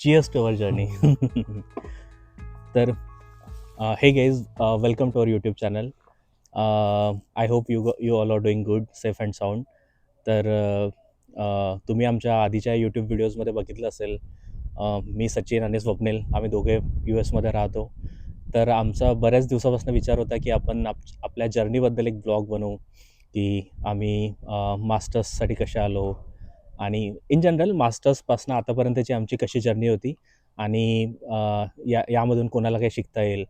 Cheers to our journey. तर hey guys, welcome to our YouTube channel. I hope you all are doing good, safe and sound. तर तुम्ही आमच्या आधीच्या YouTube व्हिडिओजमध्ये बघितलं असेल. मी सचिन आणि स्वप्नील आम्ही दोघे US मध्ये राहतो. तर आमचा बऱ्याच दिवसापासून विचार होता की आपण आपल्या जर्नीबद्दल एक ब्लॉग बनवू, की आम्ही मास्टर्ससाठी कसे आलो आणि इन जनरल मास्टर्सपासून आतापर्यंतची आमची कशी जर्नी होती आणि यामधून कोणाला काही शिकता येईल.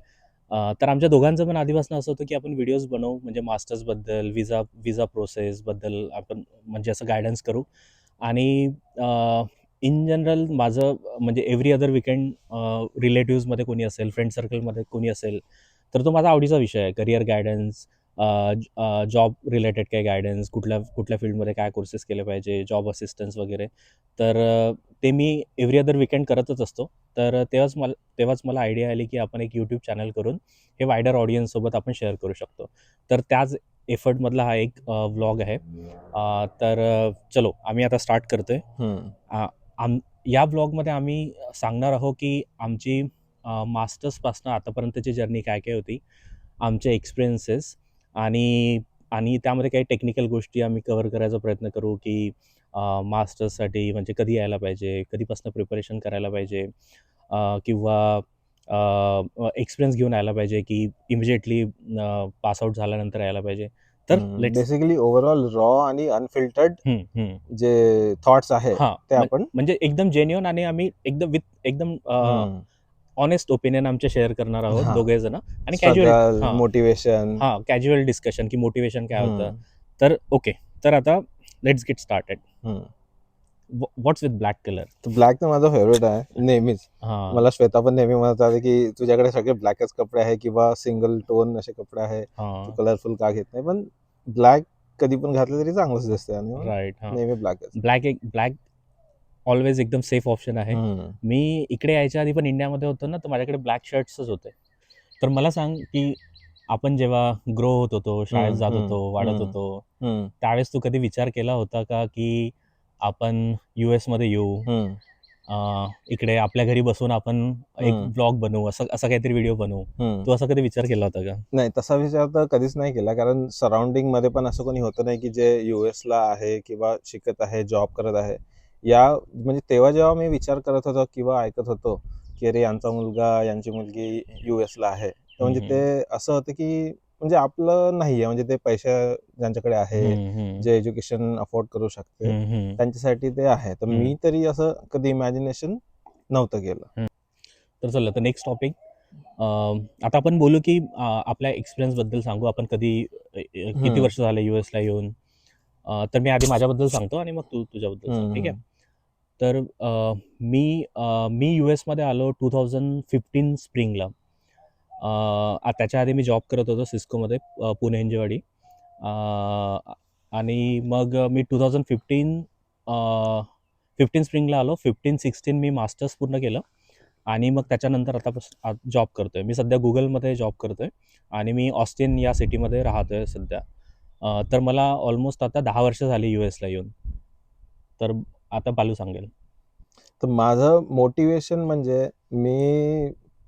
तर आमच्या दोघांचं पण आधीपासून असं होतं की आपण व्हिडिओज बनवू, म्हणजे मास्टर्सबद्दल, विजा प्रोसेसबद्दल आपण म्हणजे असं गायडन्स करू. आणि इन जनरल माझं म्हणजे एव्हरी अदर वीकेंड रिलेटिव्समध्ये कोणी असेल, फ्रेंड सर्कलमध्ये कोणी असेल, तर तो माझा आवडीचा विषय आहे. करिअर गायडन्स, जॉब रिलेटेड काही गायडन्स, कुठल्या कुठल्या फील्डमध्ये काय कोर्सेस केले पाहिजे, जॉब असिस्टन्स वगैरे. तर ते मी एव्हरी अदर वीकेंड करतच असतो. तर तेव्हाच मला आयडिया आली की आपण एक यूट्यूब चॅनल करून हे वायडर ऑडियन्ससोबत आपण शेअर करू शकतो. तर त्याच एफर्टमधला हा एक व्लॉग आहे. तर चलो आम्ही आता स्टार्ट करतोय. आ, या ब्लॉगमध्ये आम्ही सांगणार आहोत की आमची मास्टर्सपासून आतापर्यंतची जर्नी काय काय होती, आमचे एक्सपिरियन्सेस, आणि आणि त्यामध्ये काही टेक्निकल गोष्टी आम्ही कव्हर करायचा प्रयत्न करू, की मास्टर्ससाठी म्हणजे कधी यायला पाहिजे, कधीपासून प्रिपरेशन करायला पाहिजे, किंवा एक्सपिरियन्स घेऊन यायला पाहिजे की इमिजिएटली पासआउट झाल्यानंतर यायला पाहिजे. तर लेट्स. बेसिकली ओव्हरऑल रॉ आणि अनफिल्टर्ड जे थॉट्स आहे हां, ते आपण म्हणजे एकदम जेन्युइन आणि आम्ही एकदम ऑनेस्ट ओपिनियन आमचे शेअर करणार आहोत दोघे जण. आणि कॅज्युअल, स्ट्रगल, हां मोटिवेशन. हां कॅज्युअल डिस्कशन की मोटिवेशन काय होतं. तर ओके, तर आता let's get started. What's with black colour? Black तर माझा फेवरेट आहे नेहमीच. हां मला श्वेता पण नेहमी म्हणत आहे की तुझ्याकडे सगळे ब्लॅकच कपडे आहे किंवा सिंगल टोन असे कपडे आहे, तू हां कलरफुल का घेत नाही. पण ब्लॅक कधी पण घातलं तरी चांगलंच दिसते आणि मग राईट. हां, नेहमी ब्लॅकच. ब्लॅक ऑलवेज एकदम सेफ ऑप्शन आहे. मी इकडे यायच्या आधी पण इंडियामध्ये होतो ना, तर माझ्याकडे ब्लॅक शर्ट्सच होते. तर मला सांग की आपण जेव्हा ग्रो होत होतो, शाळेत जात होतो, वाढत होतो, त्यावेळेस तू कधी विचार केला होता का की आपण US मध्ये येऊ, इकडे आपल्या घरी बसून आपण एक ब्लॉग बनवू, असं काहीतरी व्हिडिओ बनवू? तू असा कधी विचार केला होता का? नाही, तसा विचार तर कधीच नाही केला, कारण सराउंडिंग मध्ये पण असं कोणी होतं नाही की जे US ला आहे किंवा शिकत आहे, जॉब करत आहे. म्हणजे तेव्हा जेव्हा मी विचार करत होतो किंवा ऐकत होतो की अरे यांचा मुलगा, यांची मुलगी US ला आहे, तर म्हणजे ते असं होतं की म्हणजे आपलं नाही आहे, म्हणजे ते पैसे ज्यांच्याकडे आहे, जे एज्युकेशन अफोर्ड करू शकते, त्यांच्यासाठी ते आहे. तर मी तरी असं कधी इमॅजिनेशन नव्हतं केलं. तर चला, तर नेक्स्ट टॉपिक. आता आपण बोलू की आपल्या एक्सपिरियन्सबद्दल सांगू. आपण कधी किती वर्ष झाले US ला येऊन. तर मी आधी माझ्याबद्दल सांगतो आणि मग तू तुझ्याबद्दल सांग, ठीक आहे? तर मी US मध्ये आलो 2015 स्प्रिंगला. त्याच्या आधी मी जॉब करत होतो सिस्कोमध्ये, पुणे हिंजेवाडी. आणि मग मी 2015 स्प्रिंगला आलो. 15-16 मी मास्टर्स पूर्ण केलं आणि मग त्याच्यानंतर आता जॉब करतोय. मी सध्या गुगलमध्ये जॉब करतोय आणि मी ऑस्टिन या सिटीमध्ये राहतोय सध्या. तर मला ऑलमोस्ट आता 10 वर्ष झाली US ला येऊन. तर आता बालू सांगेल. तर माझं मोटिवेशन म्हणजे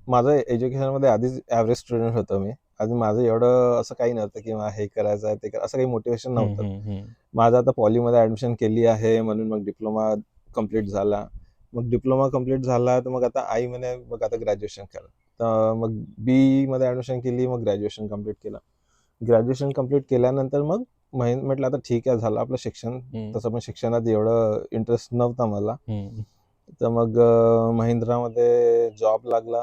माझं एज्युकेशनमध्ये आधीच ॲव्हरेज स्टुडंट होतो मी. आणि माझं एवढं असं काही नव्हतं की मला हे करायचं आहे, ते असं काही मोटिवेशन नव्हतं. माझं आता पॉलीमध्ये ॲडमिशन केली आहे म्हणून मग डिप्लोमा कम्प्लीट झाला. मग डिप्लोमा कम्प्लीट झाला तर मग आता आई म्हणे मग आता ग्रॅज्युएशन कर. तर मग BE मध्ये ॲडमिशन केली, मग ग्रॅज्युएशन कम्प्लीट केलं. ग्रॅज्युएशन कम्प्लीट केल्यानंतर मग म्हटलं आता ठीक आहे, झालं आपलं शिक्षण. तसं पण शिक्षणात एवढं इंटरेस्ट नव्हता मला. तर मग महिंद्रामध्ये जॉब लागला.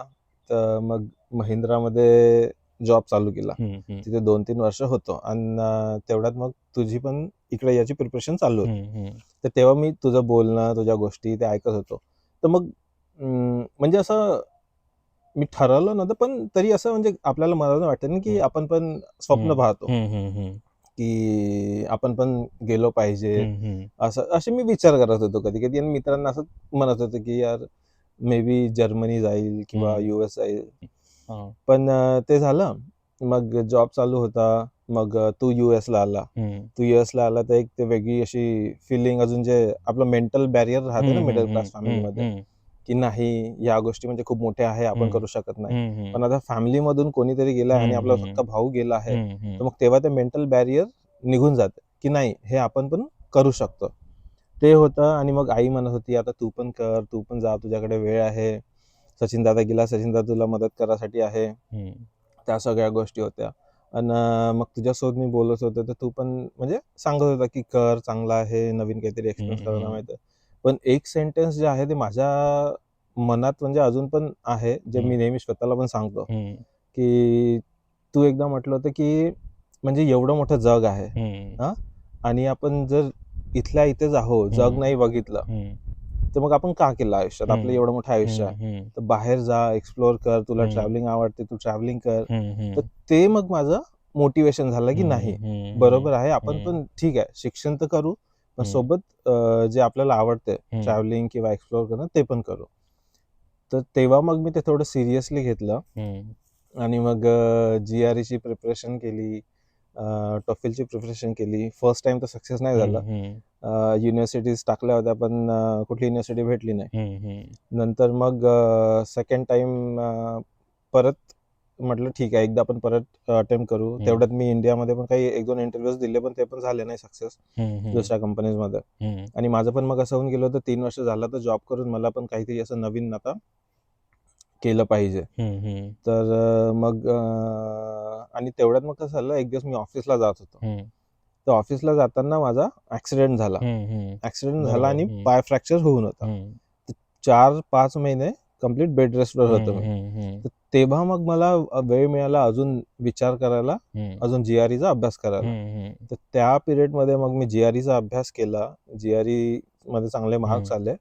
तर मग महिंद्रामध्ये जॉब चालू केला. तिथे 2-3 वर्ष होतो आणि तेवढ्यात मग तुझी पण इकडे याची प्रिपरेशन चालू होती. तर तेव्हा मी तुझं बोलणं, तुझ्या गोष्टी ते ऐकत होतो. तर मग म्हणजे असं मी ठरवलं नव्हतं, पण तरी असं म्हणजे आपल्याला मनाला वाटतं ना की आपण पण स्वप्न पाहतो की आपण पण गेलो पाहिजे. असे मी विचार करत होतो कधी कधी, आणि मित्रांना असं म्हणत होतो की यार मे बी जर्मनी जाईल किंवा US जाईल. पण ते झालं. मग जॉब चालू होता. मग तू US ला आला. तू US ला आला तर एक ते वेगळी अशी फिलिंग, अजून जे आपलं मेंटल बॅरियर राहते ना मिडल क्लास फॅमिलीमध्ये, की नाही या गोष्टी म्हणजे खूप मोठ्या आहे, आपण करू शकत नाही. पण आता फॅमिलीमधून कोणीतरी गेलाय आणि आपला सक्का भाऊ गेला आहे, तर मग तेव्हा ते मेंटल बॅरियर निघून जाते की नाही हे आपण पण करू शकतो. ते होतं. आणि मग आई म्हणत होती आता तू पण कर, तू पण जा, तुझ्याकडे वेळ आहे, सचिन दादा गेला, सचिन दादा तुला मदत करायसाठी आहे. त्या सगळ्या गोष्टी होत्या. आणि मग तुझ्यासोबत मी बोलत होतो तर तू पण म्हणजे सांगत होता की कर, चांगला आहे, नवीन काहीतरी एक्सपिरियन्स करायला मिळतं. पण एक सेंटेन्स जे आहे ते माझ्या मनात म्हणजे अजून पण आहे, जे मी नेहमी स्वतःला पण सांगतो की तू एकदा म्हटलं होतं की म्हणजे एवढं मोठं जग आहे हा, आणि आपण जर इथल्या इथेच आहोत, जग नाही बघितलं, तर मग आपण का केलं आयुष्यात, आपलं एवढं मोठं आयुष्य आहे, तर बाहेर जा, एक्सप्लोअर कर, तुला ट्रॅव्हलिंग आवडते, तू ट्रॅव्हलिंग कर. तर ते मग माझं मोटिवेशन झालं की नाही बरोबर आहे, आपण पण ठीक आहे शिक्षण तर करू, पण सोबत जे आपल्याला आवडते ट्रॅव्हलिंग किंवा एक्सप्लोअर करणं ते पण करू. तर तेव्हा मग मी ते थोडं सिरियसली घेतलं आणि मग GRE ची प्रिपरेशन केली, टॉफेलची प्रिपरेशन केली. फर्स्ट टाइम तर सक्सेस नाही झालं. युनिव्हर्सिटीज टाकल्या होत्या पण कुठली युनिव्हर्सिटी भेटली नाही. नंतर मग सेकंड टाइम परत म्हटलं ठीक आहे एकदा आपण परत अटेम्प्ट करू. तेवढ्यात मी इंडियामध्ये पण काही 1-2 इंटरव्ह्यूज दिले, पण ते पण झाले नाही सक्सेस दुसऱ्या कंपनीजमध्ये. आणि माझं पण मग असं होऊन गेलं होतं 3 वर्ष झालं तर जॉब करून मला पण काहीतरी असं नवीन आता केलं पाहिजे. तर मग आणि तेवढ्यात मग कसं झालं, एक दिवस मी ऑफिसला जात होतो. तर ऑफिसला जाताना माझा ऍक्सिडेंट झाला. ऍक्सिडेंट झाला आणि पाय फ्रॅक्चर होऊन होता. 4-5 महिने कम्प्लीट बेड रेस्टवर होतो मी. तर तेव्हा मग मला वेळ मिळाला अजून विचार करायला, अजून GREचा अभ्यास करायला. तर त्या पिरियडमध्ये मग मी GREचा अभ्यास केला. GRE मध्ये चांगले मार्क्स आले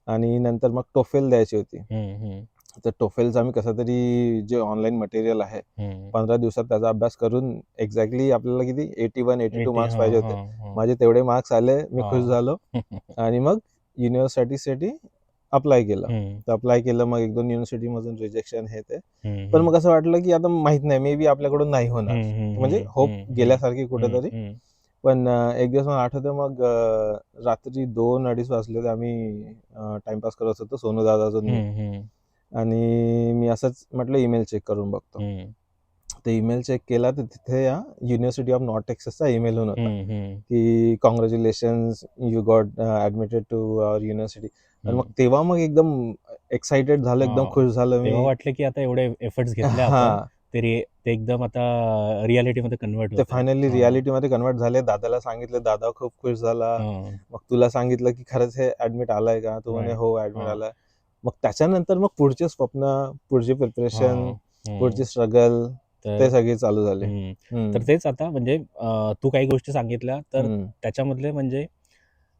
आणि नंतर मग टोफेल द्यायची होती. तर टोफेलचा मी कसं तरी जे ऑनलाईन मटेरियल आहे 15 दिवसात त्याचा अभ्यास करून एक्झॅक्टली आपल्याला किती 81-82 मार्क्स पाहिजे होते. माझे तेवढे मार्क्स आले, मी खुश झालो आणि मग युनिव्हर्सिटीसाठी अप्लाय केलं. तर अप्लाय केलं, मग 1-2 युनिव्हर्सिटीमधून रिजेक्शन हे ते. पण मग असं वाटलं की आता माहित नाही, मे बी आपल्याकडून नाही होणार, म्हणजे होप गेल्यासारखी कुठेतरी. पण एक दिवस मला आठवतं, मग रात्री 2-2:30 वाजले, आम्ही टाइमपास करत होतो सोनू दादा अजून मी. आणि मी असंच म्हटलं ईमेल चेक करून बघतो. तर ईमेल चेक केला तर तिथे युनिव्हर्सिटी ऑफ नॉर्थ टेक्सासचा ईमेल होऊन होता की congratulations, you got admitted to our university. आणि मग तेव्हा मग एकदम एक्साइटेड झालं, एकदम खुश झालं तेव्हा मी. वाटलं की आता एवढे एफर्ट्स घेतले आपण, हा, ते एकदम आता रियालिटीमध्ये कन्वर्ट ते होते. फायनली रियालिटीमध्ये कन्वर्ट झाले. दादाला सांगितलं, दादा खूप खुश झाला. मग तुला सांगितलं की खरंच हे ऍडमिट आलाय का, तू म्हणे हो ऍडमिट आलाय. मग त्याच्यानंतर मग पुढचे स्वप्न, पुढची प्रिपरेशन, पुढची स्ट्रगल ते सगळे चालू झाले. तर तेच आता म्हणजे तू काही गोष्टी सांगितल्या, तर त्याच्यामधले म्हणजे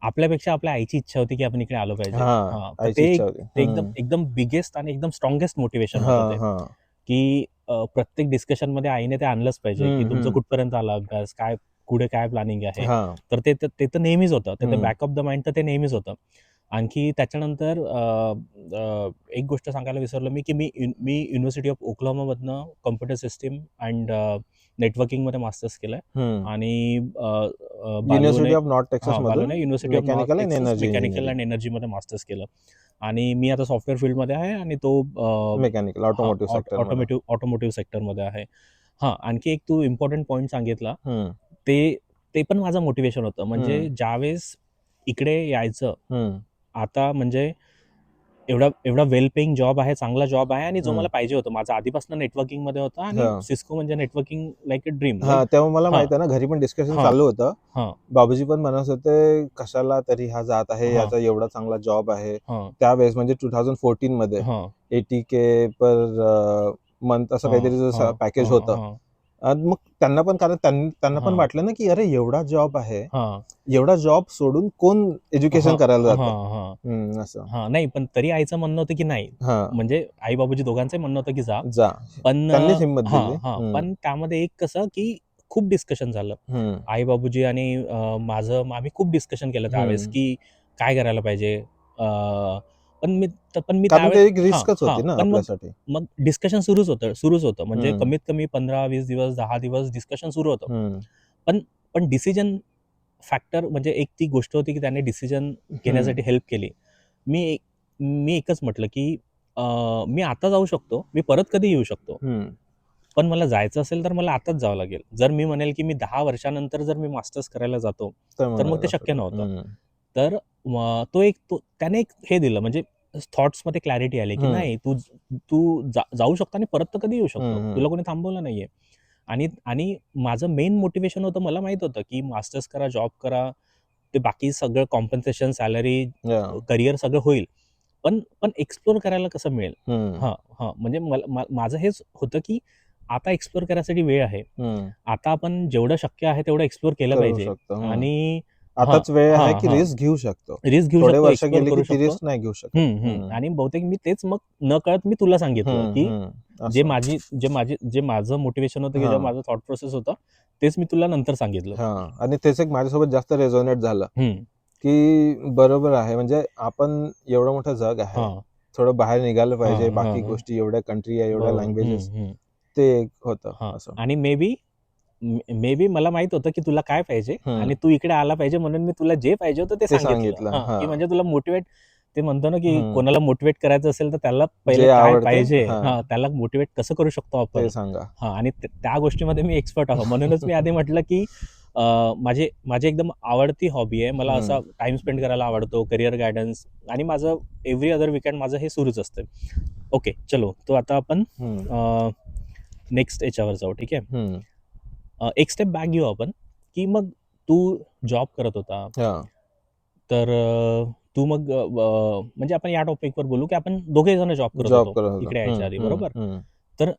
आपल्यापेक्षा आपल्या आईची इच्छा होती की आपण इकडे आलो पाहिजे. तर आईची ते इच्छा होती. ते एकदम एकदम बिगेस्ट आणि एकदम स्ट्रॉंगेस्ट मोटिवेशन होतं ते, की प्रत्येक डिस्कशनमध्ये आईने ते आणलंच पाहिजे की तुमचं कुठपर्यंत आला अभ्यास, काय पुढे काय प्लॅनिंग आहे. तर ते तर नेहमीच होतं. ते बॅक ऑफ द माइंड तर ते नेहमीच होतं. आणखी त्याच्यानंतर एक गोष्ट सांगायला विसरलो मी, की मी युनिव्हर्सिटी ऑफ ओक्लाहोमामधनं कॉम्प्युटर सिस्टीम अँड नेटवर्किंगमध्ये मास्टर्स केलंय. आणि युनिव्हर्सिटी ऑफ नॉर्थ टेक्सास मधून university of north mechanical and Texas energy mechanical engineering. And एनर्जीमध्ये मास्टर्स केलं. आणि मी आता सॉफ्टवेअर फील्डमध्ये आहे आणि तो मेकॅनिकल ऑटोमोटिव्ह सेक्टर. ऑटोमोटिव्ह सेक्टरमध्ये आहे. आणखी एक तू इम्पॉर्टंट पॉईंट सांगितला, ते पण माझं मोटिवेशन होतं. म्हणजे ज्यावेळेस इकडे यायचं, आता म्हणजे एवढा वेल पेईंग जॉब आहे, चांगला जॉब आहे आणि जो मला पाहिजे होता. माझा आधीपासून नेटवर्किंग मध्ये होता आणि सिस्को म्हणजे नेटवर्किंग लाईक अ ड्रीम. तेव्हा मला माहित आहे ना, घरी पण डिस्कशन चालू होतं. बाबूजी पण म्हणत होते कशाला तरी हा जात आहे, याचा एवढा चांगला जॉब आहे. त्यावेळेस म्हणजे 2014 मध्ये 80K पर मंथ असं काहीतरी पॅकेज होतं. आणि मग त्यांना पण, कारण त्यांना पण वाटलं ना की अरे एवढा जॉब आहे, एवढा जॉब सोडून कोण एज्युकेशन करायला जातं असं. नाही, पण तरी आईचं म्हणणं होतं की नाही, म्हणजे आई बाबूजी दोघांचंही म्हणणं होतं की जा. पण त्यांनीच हिंमत दिली. पण त्यामध्ये एक कसं की खूप डिस्कशन झालं. आई बाबूजी आणि माझं, आम्ही खूप डिस्कशन केलं त्यावेळेस की काय करायला पाहिजे. पण मी कारण ते एक त्यावेळेस रिस्कच होती ना पण आपल्यासाठी. मग डिस्कशन सुरूच होतं. म्हणजे कमीत कमी 15-20 दिवस, 10 दिवस डिस्कशन सुरू होतं. पण डिसिजन फॅक्टर म्हणजे एक ती गोष्ट होती की त्याने डिसिजन घेण्यासाठी हेल्प केली. मी एकच म्हटलं की मी आता जाऊ शकतो, मी परत कधी येऊ शकतो, पण मला जायचं असेल तर मला आताच जावं लागेल. जर मी म्हणेल की मी 10 वर्षानंतर जर मी मास्टर्स करायला जातो, तर मग ते शक्य नव्हतं. तर त्याने एक हे दिलं, म्हणजे थॉट्समध्ये क्लॅरिटी आली की नाही, तू तू जाऊ शकतो आणि परत तर कधी येऊ शकतो, तुला कोणी थांबवलं नाहीये. आणि आणि माझं मेन मोटिवेशन होतं, मला माहित होतं की मास्टर्स करा, जॉब करा, ते बाकी सगळं कॉम्पन्सेशन, सॅलरी, करिअर सगळं होईल, पण पण एक्सप्लोर करायला कसं मिळेल. हां, हां. म्हणजे माझं हेच होतं की आता एक्सप्लोर करायसाठी वेळ आहे. आता आपण जेवढं शक्य आहे तेवढं एक्सप्लोर केलं करू पाहिजे. शकतो. आणि हां, आताच वेळ आहे हां, की हां. रिस्क घेऊ शकतो. रिस्क घेऊ थोडे शकतो, वर्ष एक्सप्लोर गेले की करू ती शकतो. रिस्क नाही घेऊ शकत. आणि बहुतेक मी तेच मग नकळत मी तुला सांगितलं की जे असं. जे माझं मोटिवेशन होतं, की जेव्हा हां. माझं थॉट प्रोसेस होतं, तेच मी तुला नंतर सांगितलं. हां. आणि तेच एक माझ्यासोबत जास्त रेझोनेट झालं, हं. की बरोबर आहे. म्हणजे आपण एवढं मोठं जग आहे. हां. थोडं बाहेर निघालं पाहिजे. हां, बाकी हां. गोष्टी, एवढ्या कंट्री आहे, एवढ्या बरोबर. लँग्वेजेस, ते एक होतं हां. असं. आणि मे बी मला माहित होतं की तुला काय पाहिजे हं. आणि तू इकडे आला पाहिजे, म्हणून मी तुला जे पाहिजे होतं ते ते सांगितलं. सांगितलं. हां, की हां. म्हणजे तुला मोटिवेट, ते म्हणतो ना की हं. कोणाला मोटिवेट करायचं असेल तर त्याला पहिले जे काय आवडते पाहिजे, हां, त्याला मोटिवेट कसं करू शकतो ते आपण. सांगा. हां, आणि त्या गोष्टीमध्ये मी एक्सपर्ट आहे. म्हणूनच मी आधी म्हटलं की माझी एकदम आवडती हॉबी आहे. मला असा टाइम स्पेंड करायला आवडतो, करिअर गायडन्स, आणि माझं एव्हरी अदर वीकेंड माझं हे सुरूच असतं. ओके, चलो. तो आता आपण नेक्स्ट याच्यावर जाऊ, ठीक आहे. एक स्टेप बॅक घेऊ आपण, की मग तू जॉब करत होता, हां. तर तू मग म्हणजे आपण या टॉपिकवर बोलू की आपण दोघे जण जॉब करत जॉब होतो करत होता. इकडे यायच्या आधी, बरोबर. हं. तर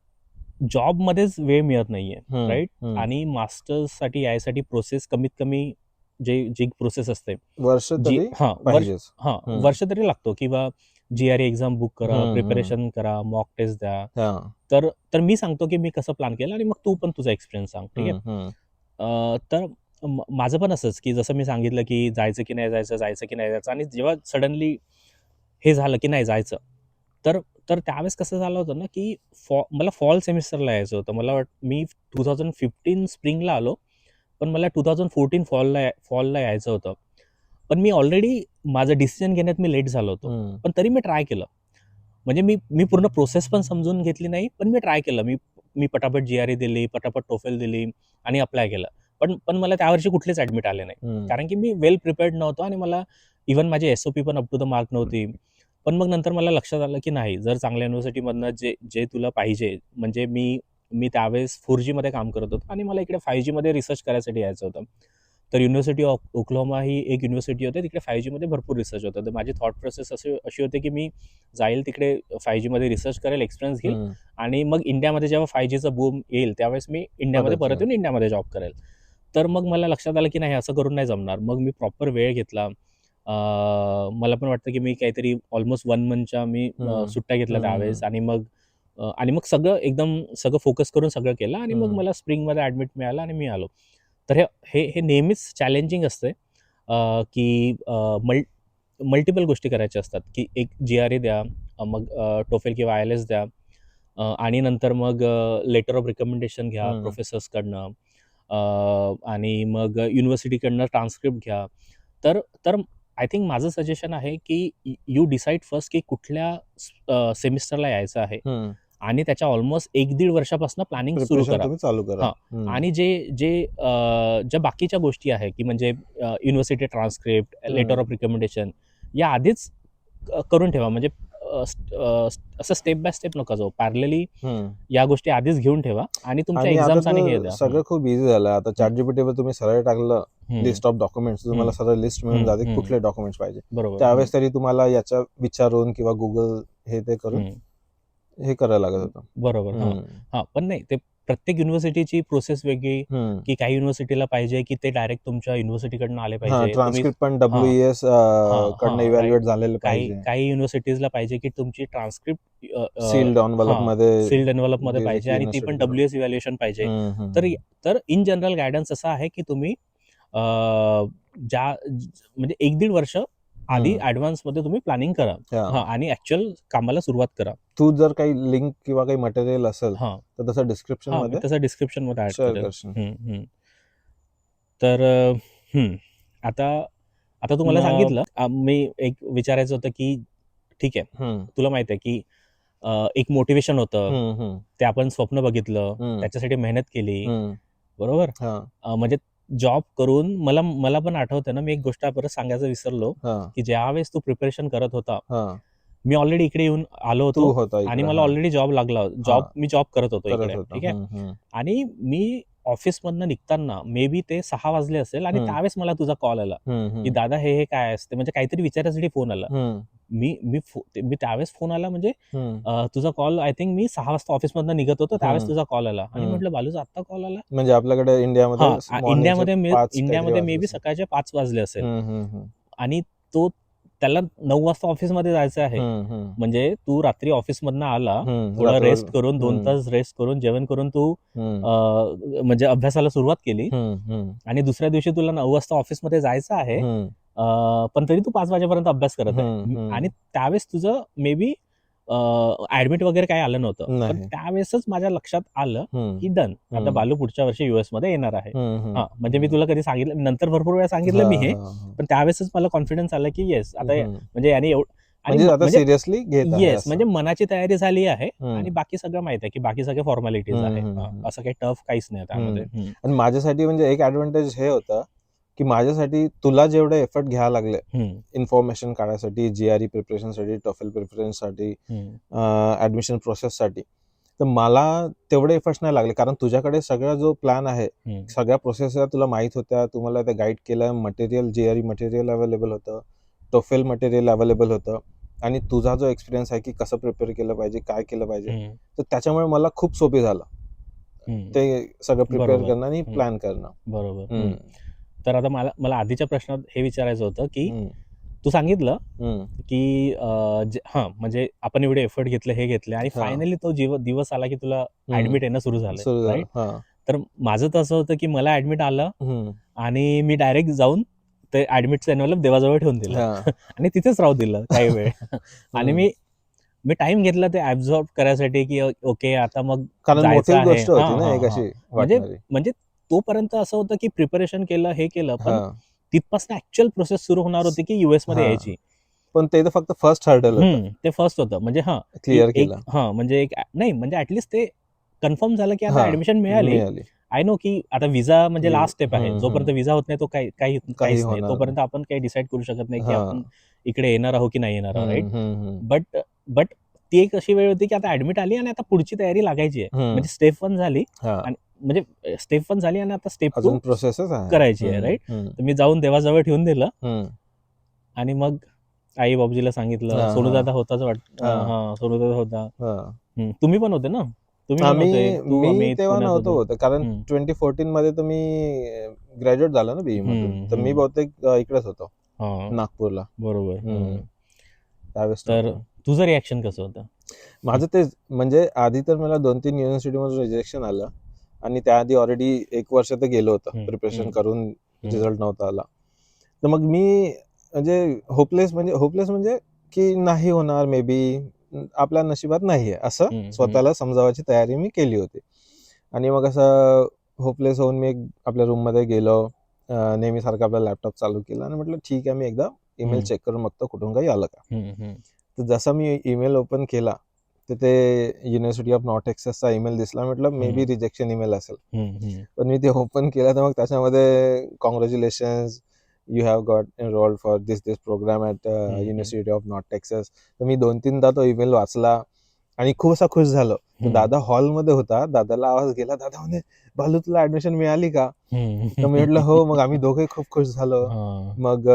जॉबमध्येच वेळ मिळत नाहीये, हं, राईट. हं. आणि मास्टर्ससाठी यायसाठी प्रोसेस कमीत कमी, जी प्रोसेस असते, वर्ष जी तरी हां, पाहिजेच. वर्ष तरी लागतो, किंवा GRE एक्झाम बुक करा, हं, हं. प्रिपरेशन करा, मॉक टेस्ट द्या. हां. तर तर मी सांगतो की मी कसं प्लॅन केलं, आणि मग तू पण तुझा एक्सपिरियन्स सांग, ठीक आहे. हं. तर माझं पण असंच, की जसं मी सांगितलं की जायचं की नाही जायचं, जायचं की नाही जायचं, आणि जेव्हा सडनली हे झालं की नाही जायचं, तर तर त्यावेळेस कसं झालं होतं ना, की मला फॉल सेमिस्टरला यायचं होतं. मी 2015 स्प्रिंगला आलो, पण मला 2014 फॉलला यायचं होतं. पण मी ऑलरेडी माझं डिसिजन घेण्यात मी लेट झालो होतो. पण तरी मी ट्राय केलं. म्हणजे मी मी पूर्ण प्रोसेस पण समजून घेतली नाही, पण मी ट्राय केलं. मी मी पटापट GRE दिली, पटापट TOEFL दिली आणि अप्लाय केलं. पण मला त्यावर्षी कुठलेच ॲडमिट आले नाही. कारण की मी वेल प्रिपेअर्ड नव्हतो, आणि मला इव्हन माझी SOP पण अप टू द मार्क नव्हती. पण मग नंतर मला लक्षात आलं की नाही, जर चांगल्या युनिव्हर्सिटीमधनं जे जे तुला पाहिजे, म्हणजे मी मी त्यावेळेस 4G मध्ये काम करत होतो, आणि मला इकडे 5G मध्ये रिसर्च करायसाठी यायचं होतं. तर युनिव्हर्सिटी ऑफ ओक्लाहोमा ही एक युनिव्हर्सिटी होती, तिकडे 5G मध्ये भरपूर रिसर्च होतं. तर माझी थॉट प्रोसेस अशी होती की मी जाईल तिकडे, 5G मध्ये रिसर्च करेल, एक्सपिरियन्स घेईल, आणि मग इंडियामध्ये जेव्हा 5Gचा बूम येईल त्यावेळेस मी इंडियामध्ये परत येऊन इंडियामध्ये जॉब करेल. तर मग मला लक्षात आलं की नाही, असं करून नाही जमणार. मग मी प्रॉपर वेळ घेतला. मला पण वाटतं की मी काहीतरी ऑलमोस्ट 1 मंथच्या मी सुट्ट्या घेतल्या त्यावेळेस, आणि मग सगळं फोकस करून सगळं केलं, आणि मग मला स्प्रिंगमध्ये ॲडमिट मिळालं आणि मी आलो. तर हे हे हे नेहमीच चॅलेंजिंग असते, की मल्टिपल गोष्टी करायच्या असतात, की एक GRE द्या, मग TOEFL किंवा IELTS द्या, आणि नंतर मग लेटर ऑफ रिकमेंडेशन घ्या प्रोफेसर्सकडनं, आणि मग युनिव्हर्सिटीकडनं ट्रान्सक्रिप्ट घ्या. तर आय थिंक माझं सजेशन आहे की यू डिसाईड फर्स्ट की कुठल्या सेमिस्टरला यायचं आहे, आणि त्याच्या ऑलमोस्ट 1-1.5 वर्षापासून प्लॅनिंग सुरू प्रिपरेशन करा. तुम्ही चालू करा. हां. आणि ज्या बाकीच्या गोष्टी आहे, की म्हणजे university transcript, letter of recommendation, या आधीच करून ठेवा. म्हणजे असं स्टेप बाय स्टेप नका जाऊ. पॅरलली या गोष्टी आधीच घेऊन ठेवा, आणि तुमच्या आणि आता एक्झाम्स आणि हे तर द्या. सगळं खूप इझी झालं. आता हं. ChatGPTवर तुम्ही सरळ टाकलं हं. लिस्ट ऑफ डॉक्युमेंट्स, तुम्हाला हं. सरळ लिस्ट मिळून हं, जाते हं. कुठले डॉक्युमेंट्स पाहिजे. बरोबर. त्यावेळेस तरी तुम्हाला याच्या विचारून किंवा Google हे ते करून हे करायला लागत होतं. बरोबर. हां. हां, पण नाही, ते प्रत्येक युनिव्हर्सिटीची प्रोसेस वेगळी, की काही युनिव्हर्सिटीला पाहिजे की ते डायरेक्ट तुमच्या युनिव्हर्सिटीकडनं आले हां, पाहिजे. तुम्ही ट्रान्सक्रिप्ट पण हां, WES हां, कडनं हां, राइट. इव्हॅल्युएट झालेलं काही पाहिजे. काही युनिव्हर्सिटीजला पाहिजे की तुमची ट्रान्सक्रिप्ट सील्ड एन्व्हलपमध्ये सील्ड एन्व्हलपमध्ये पाहिजे, डायरेक्टली आणि ती पण युनिव्हर्सिटीकडून. WS इव्हॅल्युएशन पाहिजे. हं, हं, तर हं. तर इन जनरल गाईडन्स असा आहे की तुम्ही अ, म्हणजे 1-1.5 वर्ष आधी ॲडव्हान्समध्ये तुम्ही प्लॅनिंग करा. हां. हां, आणि ॲक्चुअल कामाला सुरुवात करा. तू जर काही लिंक किंवा काही मटेरियल असेल, हां. तर तसं हां, मी डिस्क्रिप्शनमध्ये तसं डिस्क्रिप्शनमध्ये ॲड शेअर करेल. करशील. हं, हं. तर आता आता तू मला मग सांगितलं, मी एक विचारायचं होतं, की ठीक आहे, हम्म, तुला माहित आहे की एक मोटिवेशन होतं, हम्म, हम्म, ते आपण स्वप्न बघितलं, हम्म, त्याच्यासाठी मेहनत केली, हम्म, बरोबर. हा, म्हणजे जॉब करून मला मला पण आठवतं ना, मी एक गोष्ट परत सांगायचं विसरलो, हा, की ज्यावेळेस तू प्रिपरेशन करत होता, हा, मी ऑलरेडी इकडे येऊन आलो तू होतो होता आणि इकडे, मला हा, ऑलरेडी जॉब लागला. हा, मी जॉब करत होतो करत इकडे, होता, ठीक आहे. आणि मी ऑफिसमधनं निघताना मे बी ते 6 वाजले असेल आणि हम्म, त्यावेळेस मला तुझा कॉल आला, हम्म, की हम्म, दादा हे काय असते, म्हणजे काहीतरी विचारायसाठी फोन आला. हम्म, मी त्यावेळेस फोन आला म्हणजे हम्म, तुझा कॉल आय थिंक मी 6 वाजता ऑफिसमधनं निघत होतो, त्यावेळेस हम्म, तुझा कॉल आला आणि हम्म. म्हटलं बालूचा आत्ता कॉल आला. म्हणजे आपल्याकडे इंडियामध्ये हां, मॉर्निंगचे 5 काहीतरी इंडियामध्ये मे वाजले बी असेल. सकाळचे 5 वाजले असेल हम्म, हम्म, हम्म, आणि तो त्याला 9 वाजता ऑफिसमध्ये जायचं आहे. हम्म, हम्म, म्हणजे तू रात्री ऑफिसमधनं आला, थोडा रात्रभर, रेस्ट करून 2 हम्म, तास रेस्ट करून, जेवण करून तू हम्म, म्हणजे अभ्यासाला सुरुवात केली हम्म, हम्म, आणि दुसऱ्या दिवशी तुला 9 वाजता ऑफिसमध्ये जायचं आहे. हम्म, पण तरी तू 5 वाजेपर्यंत अभ्यास करत आहे. हम्म, आणि हम्म. त्यावेळेस तुझं मे बी ॲडमिट वगैरे काही आलं नव्हतं. पण नाही. त्यावेळेसच माझ्या लक्षात आलं, हम्म, की डन, आता हम्म, बालू पुढच्या वर्षी यूएसमध्ये येणार आहे. हम्म, हम्म, हां, म्हणजे मी हम्म. तुला कधी सांगितलं नंतर भरपूर वेळा सांगितलं हा, मी हे. हा, हा. पण त्यावेळेसच मला कॉन्फिडन्स आला, की येस आता हम्म. म्हणजे याने आणि म्हणजे आता म्हणजे सिरियसली घेत आहे येस, असं. म्हणजे मनाची तयारी झाली आहे आणि हम्म, बाकी सगळं माहिती आहे, की बाकी सगळे फॉर्मॅलिटीज हम्म, आहे. हम्म, हम्म, असं काही टफ काहीच नाही त्यामध्ये. आणि माझ्यासाठी म्हणजे एक ऍडव्हान्टेज हे होतं की माझ्यासाठी तुला जेवढे एफर्ट घ्यायला लागले इन्फॉर्मेशन काढायसाठी, जीआरई प्रिपरेशनसाठी, टॉफेल प्रिपरेशनसाठी, ऍडमिशन प्रोसेससाठी, तर मला तेवढे एफर्ट्स नाही लागले कारण तुझ्याकडे सगळा जो प्लॅन आहे, सगळ्या प्रोसेस तुला माहित होत्या, तुम्हाला ते गाईड केलं, मटेरियल, जीआरई मटेरियल अवेलेबल होतं, टोफेल मटेरियल अवेलेबल होतं आणि तुझा जो एक्सपिरियन्स आहे की कसं प्रिपेअर केलं पाहिजे, काय केलं पाहिजे, तर त्याच्यामुळे मला खूप सोपे झालं ते सगळं प्रिपेअर बरोबर. करणं आणि प्लॅन करणं. बरोबर. तर आता मला मला आधीच्या प्रश्नात हे विचारायचं होतं, की हम्म, तू सांगितलं, हम्म, की म्हणजे आपण एवढे एफर्ट घेतले, हे घेतले आणि हा, फायनली तो दिवस आला, की तुला ॲडमिट येणं सुरू झालंय, सुरू झालं. राईट? हा, तर माझं तर असं होतं, की मला ॲडमिट आलं हम्म, आणि मी डायरेक्ट जाऊन ते ॲडमिटचं एन्व्हलप देवाजवळ ठेवून दिलं हा, आणि तिथेच राहू दिलं काही वेळ. आणि हम्म. मी टाईम घेतला ते ॲब्झॉर्ब करायसाठी, की ओके आता मग कारण जायचं मोठी आहे. गोष्ट होती हां, ना हां, एक हां. अशी म्हणजे वाटणारी. म्हणजे तोपर्यंत असं होतं, की प्रिपरेशन केलं, हे केलं, हा, पण तिथपासून ॲक्चुअल प्रोसेस सुरू होणार होती, की यूएसमध्ये हा, यायची. पण ते तर फक्त फर्स्ट हर्डल होतं, ते फर्स्ट होतं. म्हणजे की क्लिअर एक केलं. म्हणजे एक नाही म्हणजे ॲटलीस्ट ते कन्फर्म झालं, की आता हा, ॲडमिशन मिळाली. मिळाली. आय नो की आता व्हिसा म्हणजे लास्ट स्टेप आहे. जोपर्यंत हम्म. व्हिसा होत नाही, तो काही काहीच नाही. होणार नाही. तोपर्यंत आपण काही डिसाईड करू शकत नाही, की हा, आपण इकडे येणार आहोत की नाही येणार आहोत, राईट? हम्म, हम्म, हम्म, बट बट ती एक अशी वेळ होती, की आता ॲडमिट आली आणि आता पुढची तयारी लागायची आहे. हम्म. म्हणजे स्टेप 1 झाली हा, आणि म्हणजे स्टेप 1 झाली आणि आता स्टेप 2 अजून प्रोसेसच आहे. करायची आहे, राईट? हम्म, तर मी जाऊन देवाजवळ ठेवून दिलं हम्म, आणि मग आई-बाबूजीला सांगितलं. हा, हा, सोनूदादा होताच हा, हां, सोनूदादा होता. हा. तुम्ही पण होते ना? तुम्ही पण होते. तू, मी अमित तेव्हा पुण्यात नव्हतो होते. होत कारण हं. 2014 मध्ये तर मी ग्रॅज्युएट झालो ना बीई मधून, हं, तर मी हं. बहुतेक इकडेच होतो, हां, नागपूरला. बरोबर. त्यावेळेस तर नव्हतो. तुझं रिएक्शन कसं होतं? माझं तेच म्हणजे आधी तर मला 2-3 युनिव्हर्सिटीमधून रिजेक्शन आलं आणि त्याआधी ऑलरेडी 1 वर्ष तर गेलं होतं हं, प्रिपरेशन हं, करून, हं, रिझल्ट नव्हता आला. तर मग मी म्हणजे होपलेस म्हणजे की नाही होणार मे बी, आपल्या नशिबात नाहीये असं हं, हं, स्वतःला समजावायची तयारी मी केली होती. आणि मग असं होपलेस होऊन मी आपल्या रूममध्ये गेलो, नेहमीसारखं आपला लॅपटॉप चालू केला आणि म्हटलं ठीक आहे, मी एकदा ईमेल हं, चेक करून बघतो कुठून काही आलं का. हं, हं, तर जसा मी ईमेल ओपन केला तर ते युनिव्हर्सिटी ऑफ नॉर्थ टेक्सासचा ईमेल दिसला. म्हटलं मे बी हं, रिजेक्शन ईमेल असेल. हं, हं, पण मी ते ओपन केलं तर मग त्याच्यामध्ये congratulations, you have got enrolled for this programme at hmm, hmm, university of north Texas. तर मी 2-3दा तो ईमेल वाचला आणि खूप असा खुश झालो. तर हं, दादा हॉलमध्ये होता, दादाला आवाज गेला, दादा म्हणे बालू तुला ऍडमिशन मिळाली का? हं. तर मी म्हटलं हो. मग आम्ही दोघे खूप खुश झालो. हां, मग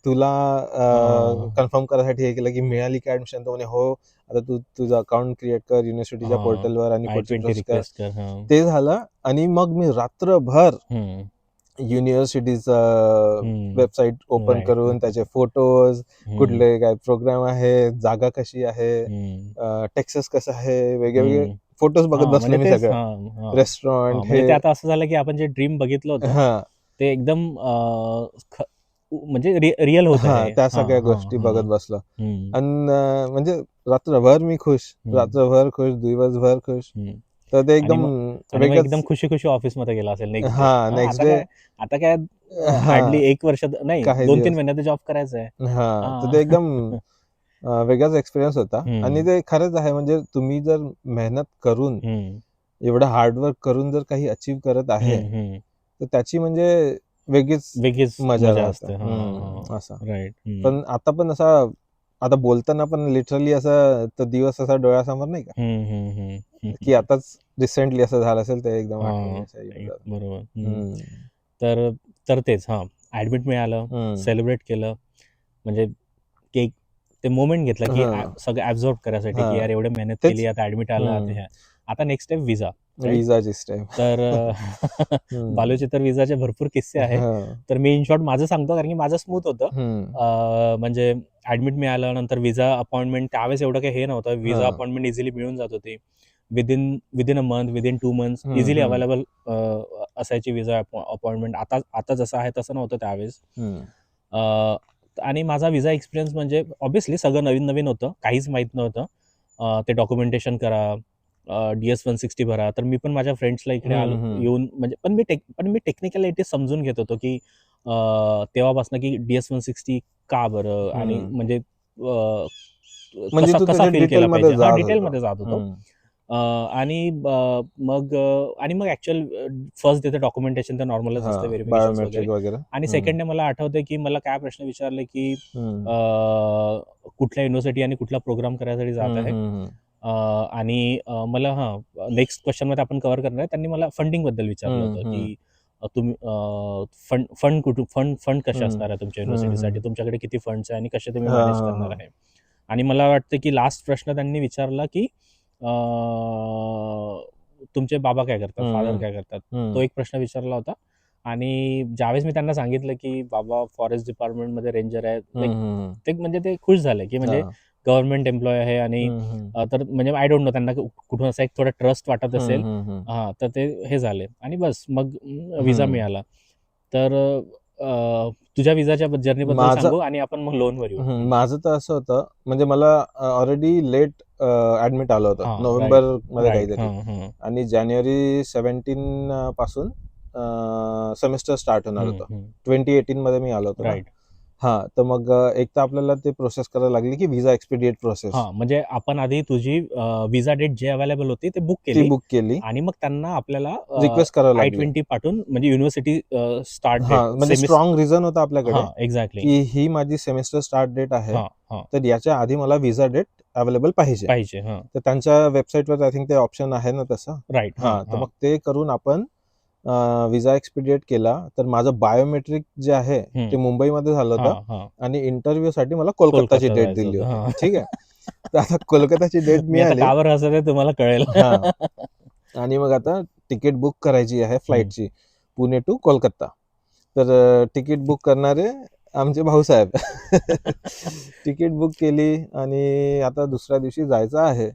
तुला हां, कन्फर्म करायसाठी हे केलं की मिळाली का ऍडमिशन? तो म्हणे हो. आता तू तुझं अकाउंट क्रिएट कर युनिव्हर्सिटीच्या हां. पोर्टलवर आणि पुढची I-20 प्रोसेस कर. रिक्वेस्ट कर. हां. ते झालं आणि मग मी रात्रभर हं, युनिव्हर्सिटीचं हं. वेबसाईट ओपन राइट, करून राइट. त्याचे फोटोज, हं, कुठले काय प्रोग्राम आहे, जागा कशी आहे, हं, टेक्सास कसं आहे, वेगळे हं. फोटोज बघत हां, बसलो म्हणजे मी तेच सगळं. हां, हां, रेस्टॉरंट हां. म्हणजे हे, ते आता असं झालं, की आपण जे ड्रीम बघितलं होतं, हा, ते एकदम म्हणजे रिअल होत हा, आहे. त्या हां, सगळ्या हां, गोष्टी हां. बघत बसलो. हं, आणि म्हणजे रात्रभर मी खुश, हं, रात्रभर खुश, दिवसभर खुश. हं. तर ते आणि एकदम मग एकदम वेगळंच. खुशी-खुशी ऑफिसमध्ये गेला असेल नेक्स्ट डे. हा, नेक्स्ट डे. आता काय हा, हार्डली 1 वर्ष नाही काही 2-3 दिवस. महिन्यात जॉब करायचा आहे. हा, तर हां. ते एकदम वेगळाच एक्सपिरियन्स होता. हम्म. आणि ते खरंच आहे, म्हणजे तुम्ही जर मेहनत करून एवढं हार्डवर्क करून जर काही अचीव्ह करत आहे तर त्याची म्हणजे वेगळीच वेगळीच मजा मजा राहते. असते. असं. राईट. पण आता पण असा, आता बोलताना पण लिटरली असा तो दिवस असा डोळ्यासमोर नाही का, की आताच रिसेंटली असं झालं असेल ते एकदम आठवणी अशा येऊन जातात. बरोबर. तर तर तेच ऍडमिट मिळालं, सेलिब्रेट केलं, म्हणजे केक ते मोमेंट घेतला की सगळं ऍब्झॉर्ब करायसाठी की यार एवढे मेहनत केली, आता ऍडमिट आलं, आता नेक्स्ट स्टेप विजा. विजाची स्टेप. तर बालूचे तर विजाचे भरपूर किस्से आहेत. तर मी इन शॉर्ट माझं सांगतो, कारण की माझं स्मूथ होतं. म्हणजे ऍडमिट मिळालं, नंतर विजा अपॉइंटमेंट त्यावेळेस एवढं काही हे नव्हतं. विजा अपॉइंटमेंट इझिली मिळून जात होती. Within a month, within 2 months easily available असायची विजा अपॉइंटमेंट. आता जसं आहे तसं नव्हतं त्यावेळेस. आणि माझा विजा एक्सपिरियन्स म्हणजे ऑब्व्हियसली सगळं नवीन नवीन होतं, काहीच माहीत नव्हतं. ते डॉक्युमेंटेशन करा, DS-160 भरा. तर मी पण माझ्या फ्रेंड्सला इकडे येऊन म्हणजे पण मी टेक्निकॅलिटी समजून घेत होतो की तेव्हापासून की DS-160 का बरं, आणि म्हणजे म्हणजे तू कसा त्याच्या फील केला डिटेलमध्ये पाहिजे, जात डिटेलमध्ये जात होतो. आणि मग ऍक्च्युअल फर्स्ट डे डॉक्युमेंटेशन तर नॉर्मलच असतं, व्हेरिफिकेशन वगैरे. बायोमेट्रिक वगैरे. आणि सेकंड डे मला आठवतंय की मला काय प्रश्न विचारले की कुठल्या युनिव्हर्सिटी आणि कुठला प्रोग्राम करायसाठी जात आहे. आणि मला नेक्स्ट क्वेश्चन मध्ये आपण कव्हर करणार आहे, त्यांनी मला फंडिंग बद्दल विचारलं होतं की तुम्ही फंड कसे असणार आहे तुमच्या युनिव्हर्सिटीसाठी, तुमच्याकडे किती फंड्स आहे आणि कसे तुम्ही मॅनेज करणार आहे. आणि मला वाटतं की लास्ट प्रश्न त्यांनी विचारला की तुमचे बाबा काय करतात, फादर काय करतात, तो एक प्रश्न विचारला होता. आणि ज्यावेळेस मी त्यांना सांगितलं की बाबा फॉरेस्ट डिपार्टमेंटमध्ये रेंजर आहे, ते म्हणजे ते खुश झाले की म्हणजे गव्हर्नमेंट एम्प्लॉय आहे. आणि तर म्हणजे आय डोंट नो त्यांना कुठून असा एक थोडा ट्रस्ट वाटत असेल. तर ते हे झाले आणि बस मग विजा मिळाला. तर तुझ्या विजाच्या जर्नीबद्दल सांगू आणि आपण मग लोनवर येऊ. माझं तर असं होतं, म्हणजे मला ऑलरेडी लेट ऍडमिट आलं होतं, नोव्हेंबर मध्ये काहीतरी. आणि जानेवारी 17 पासून सेमिस्टर स्टार्ट होणार होतं. 2018 मध्ये मी आलो होतो. राईट. तर मग एक तर आपल्याला ते प्रोसेस करायला लागली की विजा एक्सपिडिएट प्रोसेस. म्हणजे आपण आधी तुझी विजा डेट जे अवेलेबल होती ते बुक ती केली, बुक केली, आणि मग त्यांना आपल्याला रिक्वेस्ट करावं लागली. I-20 पाठवून, म्हणजे युनिव्हर्सिटी स्टार्ट डेट, म्हणजे स्ट्रॉंग रिझन होता आपल्याकडे एक्झॅक्टली की ही माझी सेमिस्टर स्टार्ट डेट आहे, तर याच्या आधी मला विजा डेट अवेलेबल पाहिजे. तर त्यांच्या वेबसाईटवर आय थिंक ते ऑप्शन आहे ना तसं. राईट. तर मग ते करून आपण विजा एक्सपिडिएट केला. तर माझं बायोमेट्रिक जे आहे ते मुंबईमध्ये झालं होतं, आणि इंटरव्ह्यू साठी मला कोलकाताची डेट दिली होती. ठीक आहे. तर आता कोलकाताची डेट मिळाली. का बरं असं ते तुम्हाला कळेल. आणि मग आता तिकीट बुक करायची आहे फ्लाईटची, पुणे टू कोलकाता. तर तिकीट बुक करणारे आमचे भाऊसाहेब. तिकीट बुक केली आणि आता दुसऱ्या दिवशी जायचं आहे.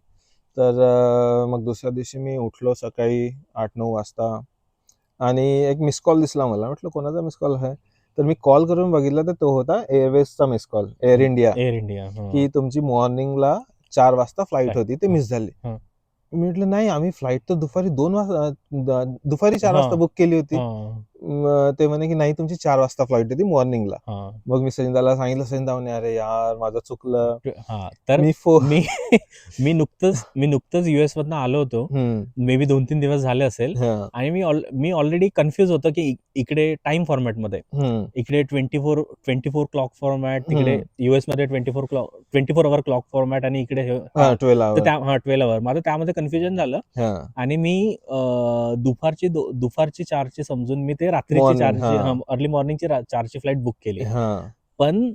तर मग दुसऱ्या दिवशी मी उठलो सकाळी 8-9 वाजता, आणि एक मिस कॉल दिसला मला. म्हटलं कोणाचा मिस कॉल आहे, तर मी कॉल करून बघितलं तर तो होता एअरवेजचा मिस कॉल, एअर इंडिया, की तुमची मॉर्निंगला 4 वाजता फ्लाईट होती, ते मिस झाली. मी म्हटलं नाही, आम्ही फ्लाईट तर दुपारी 4 वाजता बुक केली होती. ते म्हणे की नाही, तुमची 4 वाजता फ्लाईट होती मॉर्निंगला. मग मी सचिनदाला सांगितलं, सचिनदा म्हणे अरे यार माझं चुकलं. तर मी नुकतंच US मधनं आलो होतो, मे बी 2-3 दिवस झाले असेल. आणि मी ऑलरेडी कन्फ्युज होतो की इकडे टाइम फॉर्मॅट मध्ये, इकडे 24 क्लॉक फॉर्मॅट, तिकडे US मध्ये 24 अवर क्लॉक फॉर्मॅट, आणि इकडे 12 अवर. माझं त्यामध्ये कन्फ्युजन झालं. आणि मी दुपारची 4ची समजून मी ते रात्रीची 4ची, अर्ली मॉर्निंगची 4ची फ्लाईट बुक केली. पण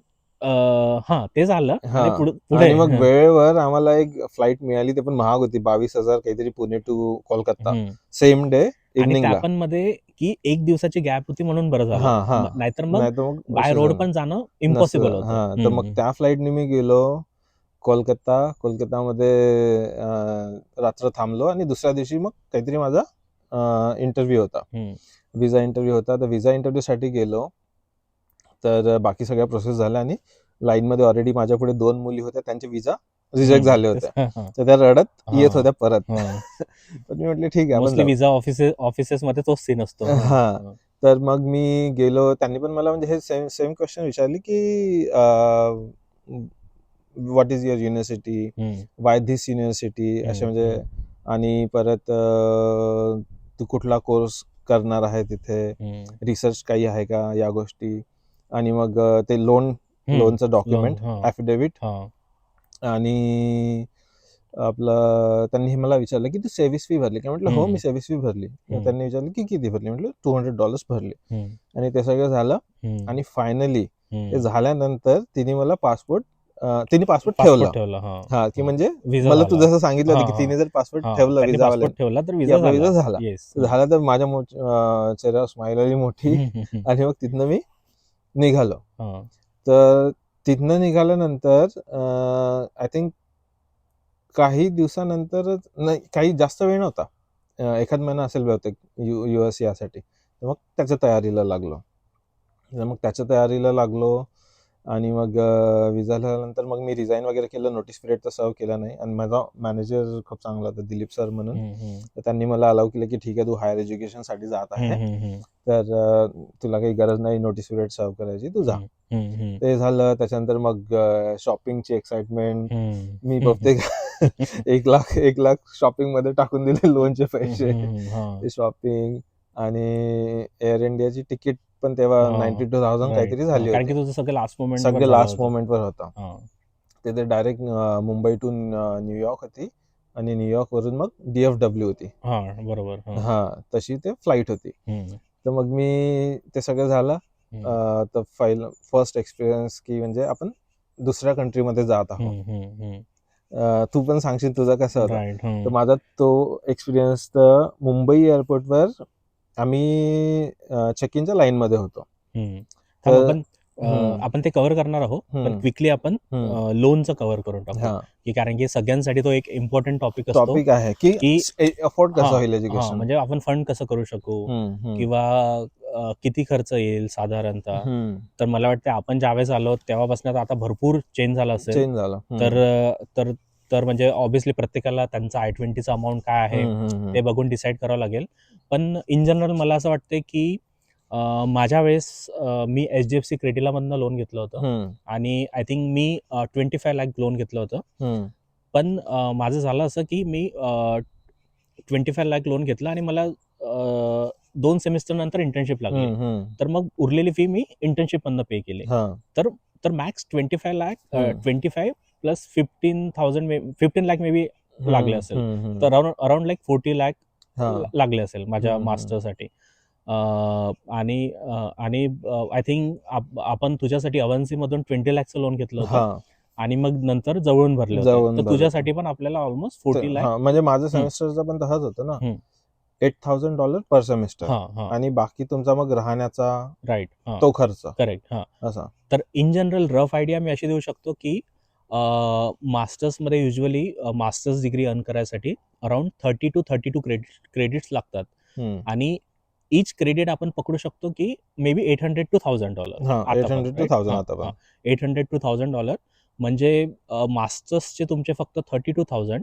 ते झालं. आणि आणि मग वेळेवर आम्हाला एक फ्लाईट मिळाली, ते पण महाग होती, 22,000 काहीतरी, Pune to Kolkata, same day इव्हनिंगला. आणि आपण मध्ये की 1 दिवसाची गॅप होती म्हणून बरं झालं, नाहीतर मग बाय रोड पण जाणं इम्पॉसिबल होतं. तर मग त्या फ्लाईटने मी गेलो कोलकातामध्ये, रात्र थांबलो, आणि दुसऱ्या दिवशी मग काहीतरी माझा इंटरव्ह्यू होता, विजा इंटरव्ह्यू होता. तर विजा इंटरव्ह्यू साठी गेलो, तर बाकी सगळ्या प्रोसेस झाल्या, आणि लाईन मध्ये ऑलरेडी माझ्या पुढे 2 मुली होत्या, त्यांचे विजा रिजेक्ट झाले होते. तर त्या रडत येत होत्या परत. तर मी म्हटलं ठीक आहे, मोस्टली विजा ऑफिसेस मध्ये तोच सीन असतो. तर मग मी गेलो, त्यांनी पण मला म्हणजे हे सेम क्वेश्चन विचारली की what is your university, Y this university, असे म्हणजे आणि परत तू कुठला कोर्स करणार आहे तिथे, रिसर्च काही आहे का, या गोष्टी. आणि मग ते लोनचं डॉक्युमेंट, ॲफिडेव्हिट. आणि आपलं त्यांनी मला विचारलं की तू सर्व्हिस फी भरली का? म्हटलं हो, मी सर्व्हिस फी भरली. मग त्यांनी विचारलं की किती भरली? म्हटलं $200 भरले. आणि ते सगळं झालं. आणि फायनली ते झाल्यानंतर तिने पासपोर्ट ठेवला. हा, की म्हणजे मला तू जसं सांगितलं होतं की तिने जर पासपोर्ट ठेवलं विजावाला की आपला विजा झाला. झाला तर माझ्या चेहऱ्यावर स्माईल आली मोठी. आणि मग तिथनं मी निघालो. तर तिथनं निघाल्यानंतर आय थिंक काही दिवसानंतर, नाही, काही जास्त वेळ नव्हता, एखाद महिना असेल बहुतेक US यासाठी. तर मग त्याच्या तयारीला लागलो. आणि मग विजा झाल्यानंतर मग मी रिझाईन वगैरे केलं. नोटीस पिरियड तर सर्व केला नाही. आणि माझा मॅनेजर खूप चांगला होता, दिलीप सर म्हणून. तर त्यांनी मला अलाउ केलं की ठीक आहे, तू हायर एज्युकेशनसाठी जात आहे, तर तुला काही गरज नाही नोटीस पिरियड सर्व करायची, तू जा. ते झालं. त्याच्यानंतर मग शॉपिंगची एक्साइटमेंट. मी बहुतेक 1 लाख शॉपिंग मध्ये टाकून दिले, लोनचे पैसे, ते शॉपिंग. आणि एअर इंडियाची तिकीट पण तेव्हा 92,000 काहीतरी झाली कारण की होती. तुझं सगळं लास्ट मोमेंट सगळं लास्ट मोमेंटवर होता. ते डायरेक्ट मुंबई टू न्यूयॉर्क होती. आणि न्यूयॉर्क वरून मग DFW होती. बरोबर. हा, तशी ते फ्लाईट होती. तर मग मी ते सगळं झालं. तर फर्स्ट एक्सपिरियन्स की म्हणजे आपण दुसऱ्या कंट्रीमध्ये जात आहोत. तू पण सांगशील तुझा कसा होता. तर माझा तो एक्सपिरियन्स, तर मुंबई एअरपोर्टवर आम्ही चेक इनच्या लाईन मध्ये होतो. आपण ते कव्हर करणार आहोत, पण क्विकली आपण लोनचं कव्हर करून टाकू, की कारण की सगळ्यांसाठी तो एक इम्पॉर्टंट टॉपिक आहे की अफोर्ड कसं होईल एज्युकेशन, म्हणजे आपण फंड कसं करू शकू, किंवा किती खर्च येईल साधारणतः. तर मला वाटतं आपण ज्यावेळेस आलो तेव्हापासून आता भरपूर चेंज झाला असेल. तर म्हणजे ऑब्व्हियसली प्रत्येकाला त्यांचा I-20चा अमाऊंट काय आहे ते बघून डिसाईड करावं लागेल. पण इन जनरल मला असं वाटतं की माझ्या वेळेस मी HDFC क्रेडिला मधनं लोन घेतलं होतं. आणि I think me 25 lakh loan घेतलं होतं. पण माझं झालं असं की मी 25 लाख लोन घेतलं आणि मला 2 सेमिस्टर नंतर इंटर्नशिप लागली. तर मग उरलेली फी मी इंटर्नशिप मधनं पे केली. तर max 25 lakh 25 plus 15 lakh may be लागले असेल. तर अराउंड लाईक 40 लाख लागले असेल माझ्या मास्टरसाठी. आणि आय थिंक आपण तुझ्यासाठी अवन्सी मधून 20 लाखचं लोन घेतलं होतं. आणि मग नंतर जवळून भरले होते. तर तुझ्यासाठी पण आपल्याला ऑलमोस्ट 40 लाख. म्हणजे माझं सेमिस्टरचं पण तसंच होतं ना, $8,000 पर सेमिस्टर. आणि बाकी तुमचा मग राहण्याचा, राईट, तो खर्च. करेक्ट. असा. तर इन जनरल रफ आयडिया मी अशी देऊ शकतो की मास्टर्समध्ये युजली मास्टर्स डिग्री अर्न करायसाठी अराउंड 30 to 32 क्रेडिट्स लागतात. आणि इच क्रेडिट आपण पकडू शकतो की may be $800 to $1,000. $800 to $1,000 $800 to $1,000 म्हणजे मास्टर्सचे तुमचे फक्त 32,000.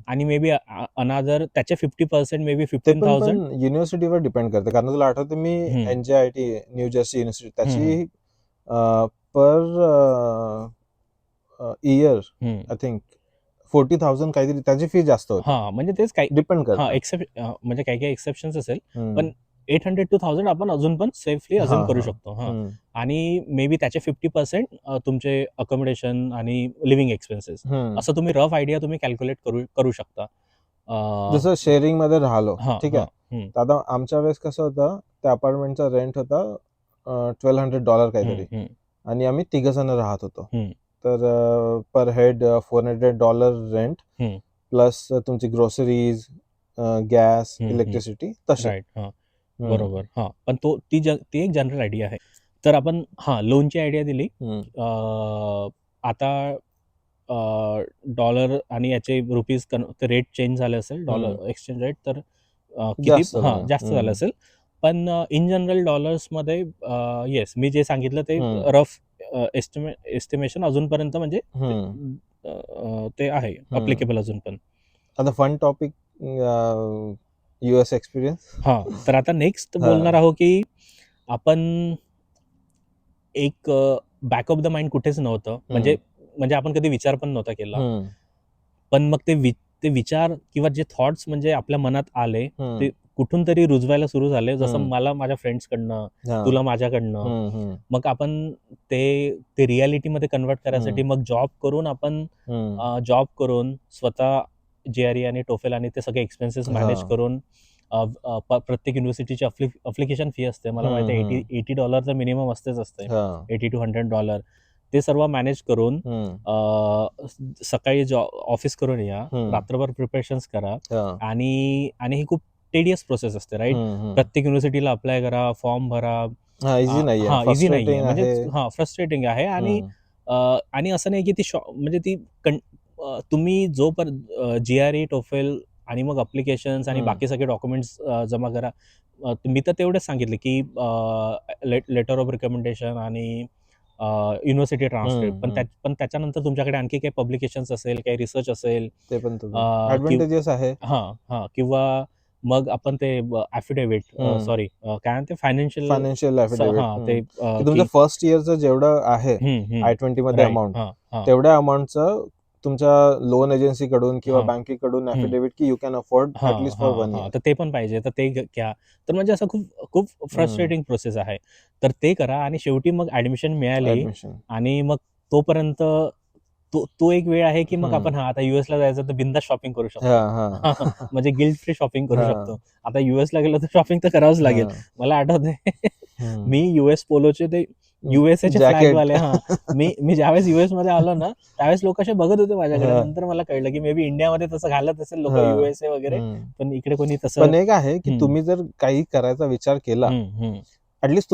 आणि मे बी अनादर त्याचे 50% मे बी 15,000. युनिव्हर्सिटीवर डिपेंड करते. कारण तुला आठवतं मी NJIT, न्यू जर्सी युनिव्हर्सिटी, त्याची पर इयर आय थिंक 40,000 काहीतरी त्याची फी जास्त होती. म्हणजे तेच काही डिपेंड करतं. म्हणजे काही एक्सेप्शन्स असेल. पण 800 to 1,000 आपण अजून पण सेफली अजून करू शकतो. आणि मे बी त्याचे 50% तुमचे अकोमोडेशन आणि लिव्हिंग एक्सपेन्सेस, असं तुम्ही रफ आयडिया तुम्ही कॅल्क्युलेट करू शकता. जसं शेअरिंग मध्ये राहिलो, ठीक आहे. आता आमच्या वेळेस कसं होतं, त्या अपार्टमेंटचा रेंट होता $1,200 काहीतरी. आणि आम्ही 3 जण राहत होतो. तर पर हेड $400 रेंट, प्लस तुमची ग्रोसरीज, गॅस, इलेक्ट्रिसिटी, तसे. राईट. बरोबर. पण ती एक जनरल आयडिया आहे. तर आपण लोनची आयडिया दिली. आता डॉलर आणि याचे रुपीज रेट चेंज झाले असेल, डॉलर एक्सचेंज रेट, तर किती जास्त झालं असेल. पण इन जनरल डॉलर्समध्ये येस, मी जे सांगितलं ते रफ एस्टिमेशन अजूनपर्यंत म्हणजे ते आहे अप्लिकेबल अजून पण. आता फन टॉपिक, US एक्सपिरियन्स. तर आता नेक्स्ट बोलणार आहोत की आपण एक बॅक ऑफ द माइंड कुठेच नव्हतं. म्हणजे म्हणजे आपण कधी विचार पण नव्हता केला. हम्म, पण मग ते विचार किंवा जे थॉट्स म्हणजे आपल्या मनात आले, हम्म, ते कुठून तरी रुजवायला सुरू झाले. जसं हम्म, मला माझ्या फ्रेंड्सकडनं, हा, तुला माझ्याकडनं. हम्म, हम्म, मग आपण ते रियालिटीमध्ये कन्व्हर्ट करायसाठी मग हम्म, जॉब करून स्वतः JRE आणि TOEFL आणि ते सगळे एक्सपेन्सेस हा, मॅनेज करून प्रत्येक युनिव्हर्सिटीची अप्लिकेशन फी असते. मला माहिती आहे हम्म, $80 तर मिनिमम असते. हा, $80 to $100 ते सर्व मॅनेज करून हम्म, सकाळी ऑफिस करून या, हम्म, रात्रभर प्रिपरेशन्स करा. हा, आणि ही खूप टेडियस प्रोसेस असते, राईट? हम्म, प्रत्येक युनिव्हर्सिटीला अप्लाय करा, फॉर्म भरा. हा, इझी नाहीये, हां, इझी नाही आहे. फ्रस्ट्रेटिंग म्हणजे आहे. फ्रस्ट्रेटिंग आहे. हम्म, आणि असं नाही की म्हणजे तुम्ही JRE, TOEFL आणि मग अप्लिकेशन्स आणि हम्म, बाकी सगळे डॉक्युमेंट्स जमा करा. मी तर तेवढंच सांगितलं की लेटर ऑफ रिकमेंडेशन आणि युनिव्हर्सिटी ट्रान्सक्रिप्ट. हम्म, हम्म. पण त्याच्यानंतर तुमच्याकडे आणखी काही पब्लिकेशन्स असेल, काही रिसर्च असेल, ते पण तुम्ही अ, किंवा ऍडव्हान्टेजेस आहे. किंवा मग आपण ते ॲफिडेव्हिट, हम्म, सॉरी, काय म्हणते, फायनान्शियल. फायनान्शियल ऍफिडेव्हिट, हां, ते की तुमचं की फर्स्ट इयरचं जेवढं आहे हं, हं. I-20 मध्ये राइट. अमाऊंट, हां, हां, तेवढ्या अमाऊंटचं तुमच्या लोन एजन्सीकडून किंवा हां. बँकेकडून हं. ऍफिडेव्हिट की यू कॅन अफोर्ड हां, ऍटलीस्ट फॉर हां, 1 हां. इयर. तर ते पण पाहिजे. तर ते घ्या. तर म्हणजे असं खूप खूप फ्रस्ट्रेटिंग प्रोसेस आहे. तर ते करा आणि शेवटी मग ॲडमिशन मिळाली. ऍडमिशन. आणि मग तोपर्यंत तो एक वेळ आहे, की मग आपण आता यूएसला जायचं तर बिंदास शॉपिंग करू हा, शकतो. हा. म्हणजे गिल्ट फ्री शॉपिंग करू हा, शकतो. आता यूएसला गेलो तर शॉपिंग तर करावंच लागेल. हा. मला आठवतंय हम्म. मी यूएस पोलोचे ते USAचे जॅकेट. फ्लॅगवाले, मी ज्यावेळेस यूएसमध्ये आलो ना, त्यावेळेस लोक असे बघत होते माझ्याकडे. हा, नंतर मला कळलं की मे बी इंडियामध्ये तसं घालत असेल लोक, हा. USA वगैरे. हम्म. पण इकडे कोणी तसं. पण एक आहे की हं, तुम्ही जर काही करायचा विचार केला, हं, हं, ऍटलीस्ट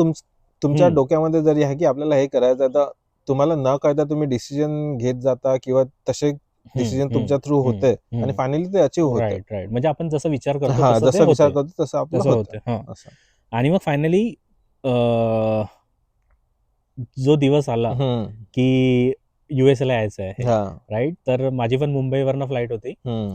तुमच्या हं, डोक्यामध्ये जरी आहे की आपल्याला हे करायचं आहे, तर तुम्हाला न कळता तुम्ही डिसिजन घेत जाता किंवा तसे हं, डिसिजन हं, तुमच्या थ्रू हं, होते आणि हं. फायनली ते अचीव्ह होते. Right, right. म्हणजे आपण जसं विचार करतो हा, तसं ते जसा विचार होते. करतो तसं आपलं तसं होतं. होते. हां. असं. आणि मग फायनली जो दिवस आला हम्म. की USAला यायचं आहे, हा. राईट? तर माझी पण मुंबईवरनं फ्लाईट होती. हम्म.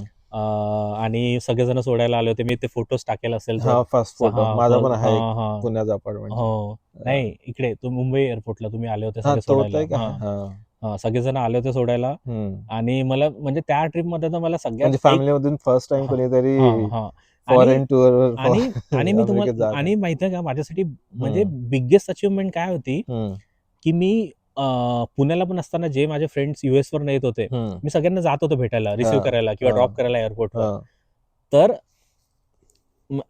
आणि सगळेजण सोडायला आले होते. मी ते फोटोज टाकेल असेल तर. हा, फर्स्ट फोटो हां, माझा पण आहे एक हां, हां. पुण्याचा अपार्टमेंटचा. हो. नाही, इकडे मुंबई एअरपोर्टला तुम्ही आले होते हा, सगळे तो सोडायला. आहे का? हां, हा. हां. सगळेजण आले होते सोडायला. हम्म. आणि मला म्हणजे त्या ट्रिपमध्ये तर मला सगळ्यात म्हणजे एक. फॅमिलीमधून फर्स्ट टाइम हां, हां, कोणीतरी हां. आणि फॉरेन टूर आणि आणि मी अमेरिकेत तुम्हाला जात आहे. आणि माहिती आहे का, माझ्यासाठी म्हणजे हम्म. बिగ్గेस्ट अचीव्हमेंट काय होती, हम्म. की मी पुण्याला पण असताना जे माझे फ्रेंड्स US वरनं येत होते, हम्म. मी सगळ्यांना जात होतो भेटायला, हा, रिसीव्ह करायला किंवा हा, ड्रॉप करायला एअरपोर्टवर. हा, तर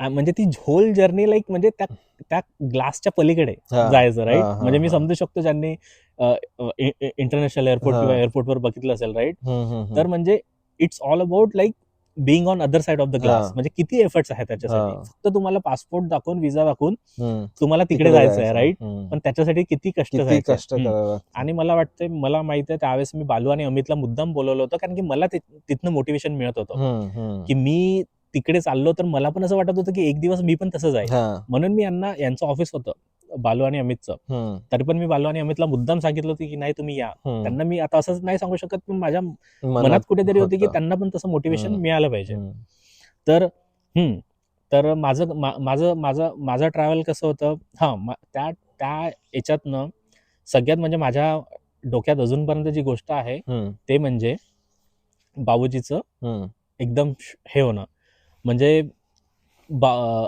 म्हणजे ती होल जर्नी लाईक म्हणजे त्या त्या ग्लासच्या पलीकडे हा, जायचं, हा, राईट? हा, म्हणजे मी हा, समजू शकतो ज्यांनी इंटरनॅशनल एअरपोर्ट हा. किंवा एअरपोर्टवर बघितलं असेल, राईट? हम्म, हम्म, तर म्हणजे it's all about like being on other side of the हा, ग्लास. म्हणजे किती एफर्ट्स आहेत त्याच्यासाठी. हा. फक्त तुम्हाला पासपोर्ट दाखवून, व्हिसा दाखवून हम्म. तुम्हाला तिकडे तिकडे जायचं आहे, जायचं. राईट? हम्म. पण त्याच्यासाठी किती कष्ट किती घ्यायचे. कष्ट करावं लागतं. आणि मला वाटतंय, मला माहिती आहे त्यावेळेस मी बालू आणि अमितला मुद्दाम बोलवलं होतं, कारण की मला तिथनं मोटिवेशन मिळत होतं, हम्म, हम्म. की मी तिकडे चाललो तर मला पण असं वाटत होतं की एक दिवस मी पण तसं जाईल. हा. म्हणून मी यांचं ऑफिस होतं बालू आणि अमितचं. हम्म, तरी पण मी बालू आणि अमितला मुद्दाम सांगितलं होतं की नाही, तुम्ही या. हम्म. त्यांना मी आता असंच नाही सांगू शकत, पण माझ्या मनात मनात कुठेतरी होती की होतं. त्यांना पण तसं मोटिवेशन हम्म, मिळालं पाहिजे. हम्म. तर तर माझं ट्रॅव्हल कसं होतं. त्या त्या याच्यातनं सगळ्यात म्हणजे माझ्या डोक्यात अजूनपर्यंत जी गोष्ट आहे, हम्म, ते म्हणजे बाबूजीचं हम्म. एकदम हे होणं. म्हणजे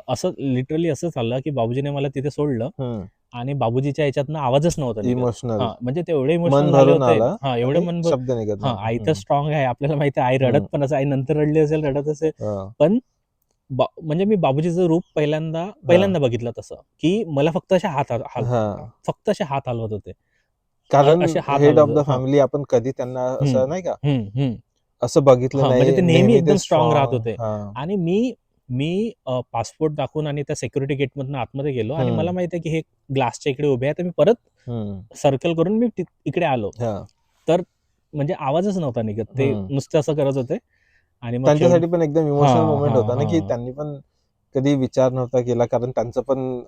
असं लिटरली असं झालं की बाबूजीने मला तिथे सोडलं हम्म. आणि बाबूजीच्या ह्याच्यातनं आवाजच नव्हता निघत. इमोशनल, म्हणजे ते एवढे मन इमोशनल झाले भरून होते. आला एवढे आणि शब्द निघत नव्हते. आई तर स्ट्रॉंग आहे, आपल्याला माहिती आहे. आई रडत पण असेल, आई नंतर रडली असेल, रडत असेल. हा, पण म्हणजे मी बाबूजीचं रूप पहिल्यांदा हा, बघितलं तसं, की मला फक्त हा. असे हात हलवत होते. कारण असे हात हेड ऑफ हलवत द होते. फॅमिली आपण कधी त्यांना हं, असं नाही का हं, हं. असं बघितलं म्हणजे नाही. ते नेहमी नेहमी एकदम ते स्ट्रॉंग राहत स्ट्रॉंग. होते. हा. आणि मी पासपोर्ट दाखवून आणि त्या सिक्युरिटी गेटमधनं आतमध्ये गेलो आणि मला हम्म, माहिती आहे की हे ग्लासच्या इकडे उभे आहे. तर मी परत हम्म. सर्कल करून मी इकडे आलो. हा. तर म्हणजे आवाजच नव्हता निघत. ते हम्म. नुसतं असं करत होते. आणि मग शेवटी त्यांच्यासाठी पण एकदम इमोशनल हां, मोमेंट हां, होता ना, की हां. त्यांनी पण कधी विचार नव्हता केला, कारण त्यांचं पण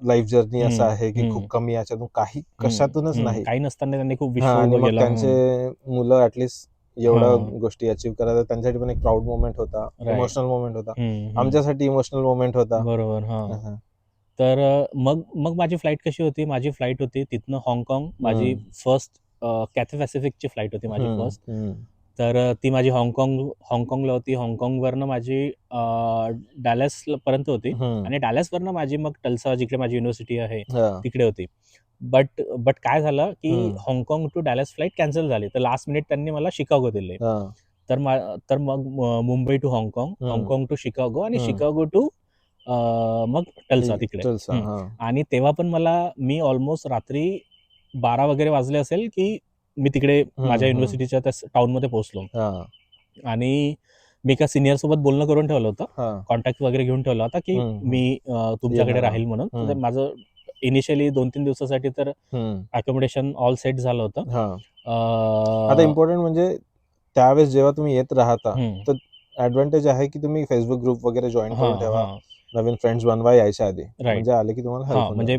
लाईफ जर्नी असं हं, आहे की खूप हं, कमी याच्यातून काही हं, कशातूनच हं. नाही. काही नसताना त्यांनी खूप हा, विश्व आणि उभं मग केलं. त्यांचे मुलं ऍटलिस्ट एवढ्या हां. गोष्टी अचीव्ह करायचं, त्यांच्यासाठी पण एक प्राऊड मोमेंट होता, राइट. इमोशनल मोमेंट होता. हं, हं. आमच्यासाठी इमोशनल मोमेंट होता. बरोबर. हां. हा. तर मग मग माझी फ्लाईट कशी होती? माझी फ्लाईट होती तिथनं हाँगकाँग. माझी हम्म, फर्स्ट कॅथे पॅसिफिकची फ्लाईट होती माझी फर्स्ट. हम्म. तर ती माझी हाँगकाँगला होती. हाँगकाँगवरनं माझी डॅलसपर्यंत होती हम्म. आणि डॅलसवरनं माझी मग टल्सा, जिकडे माझी युनिव्हर्सिटी आहे, हा. तिकडे होती. बट काय झालं की हम्म. हाँगकाँग टू डॅलस फ्लाईट कॅन्सल झाली. तर लास्ट मिनिट त्यांनी मला शिकागो दिले. हा. तर मग मुंबई टू हाँगकाँग, हाँगकाँग टू शिकागो आणि शिकागो टू मग टल्सा तिकडे. टल्सा. हा. आणि तेव्हा पण मी ऑलमोस्ट रात्री 12 वगैरे वाजले असेल की मी तिकडे माझ्या युनिव्हर्सिटीच्या त्या टाउनमध्ये पोहोचलो. हा. आणि मी एका सिनियर सोबत बोलणं करून ठेवलं होतं, हा. कॉन्टॅक्ट वगैरे घेऊन ठेवला होता की मी तुमच्याकडे येणार. राहील म्हणून. तर माझं इनिशियली 2-3 दिवसासाठी तर अकोमोडेशन ऑल सेट झालं होतं. आता इम्पॉर्टंट म्हणजे त्यावेळेस जेव्हा तुम्ही येत राहता तर ऍडव्हान्टेज आहे की तुम्ही फेसबुक ग्रुप वगैरे जॉईन करून ठेवा, नवीन फ्रेंड्स बनवा यायच्या आधी, म्हणजे आले की तुम्हाला हेल्प होईल. म्हणजे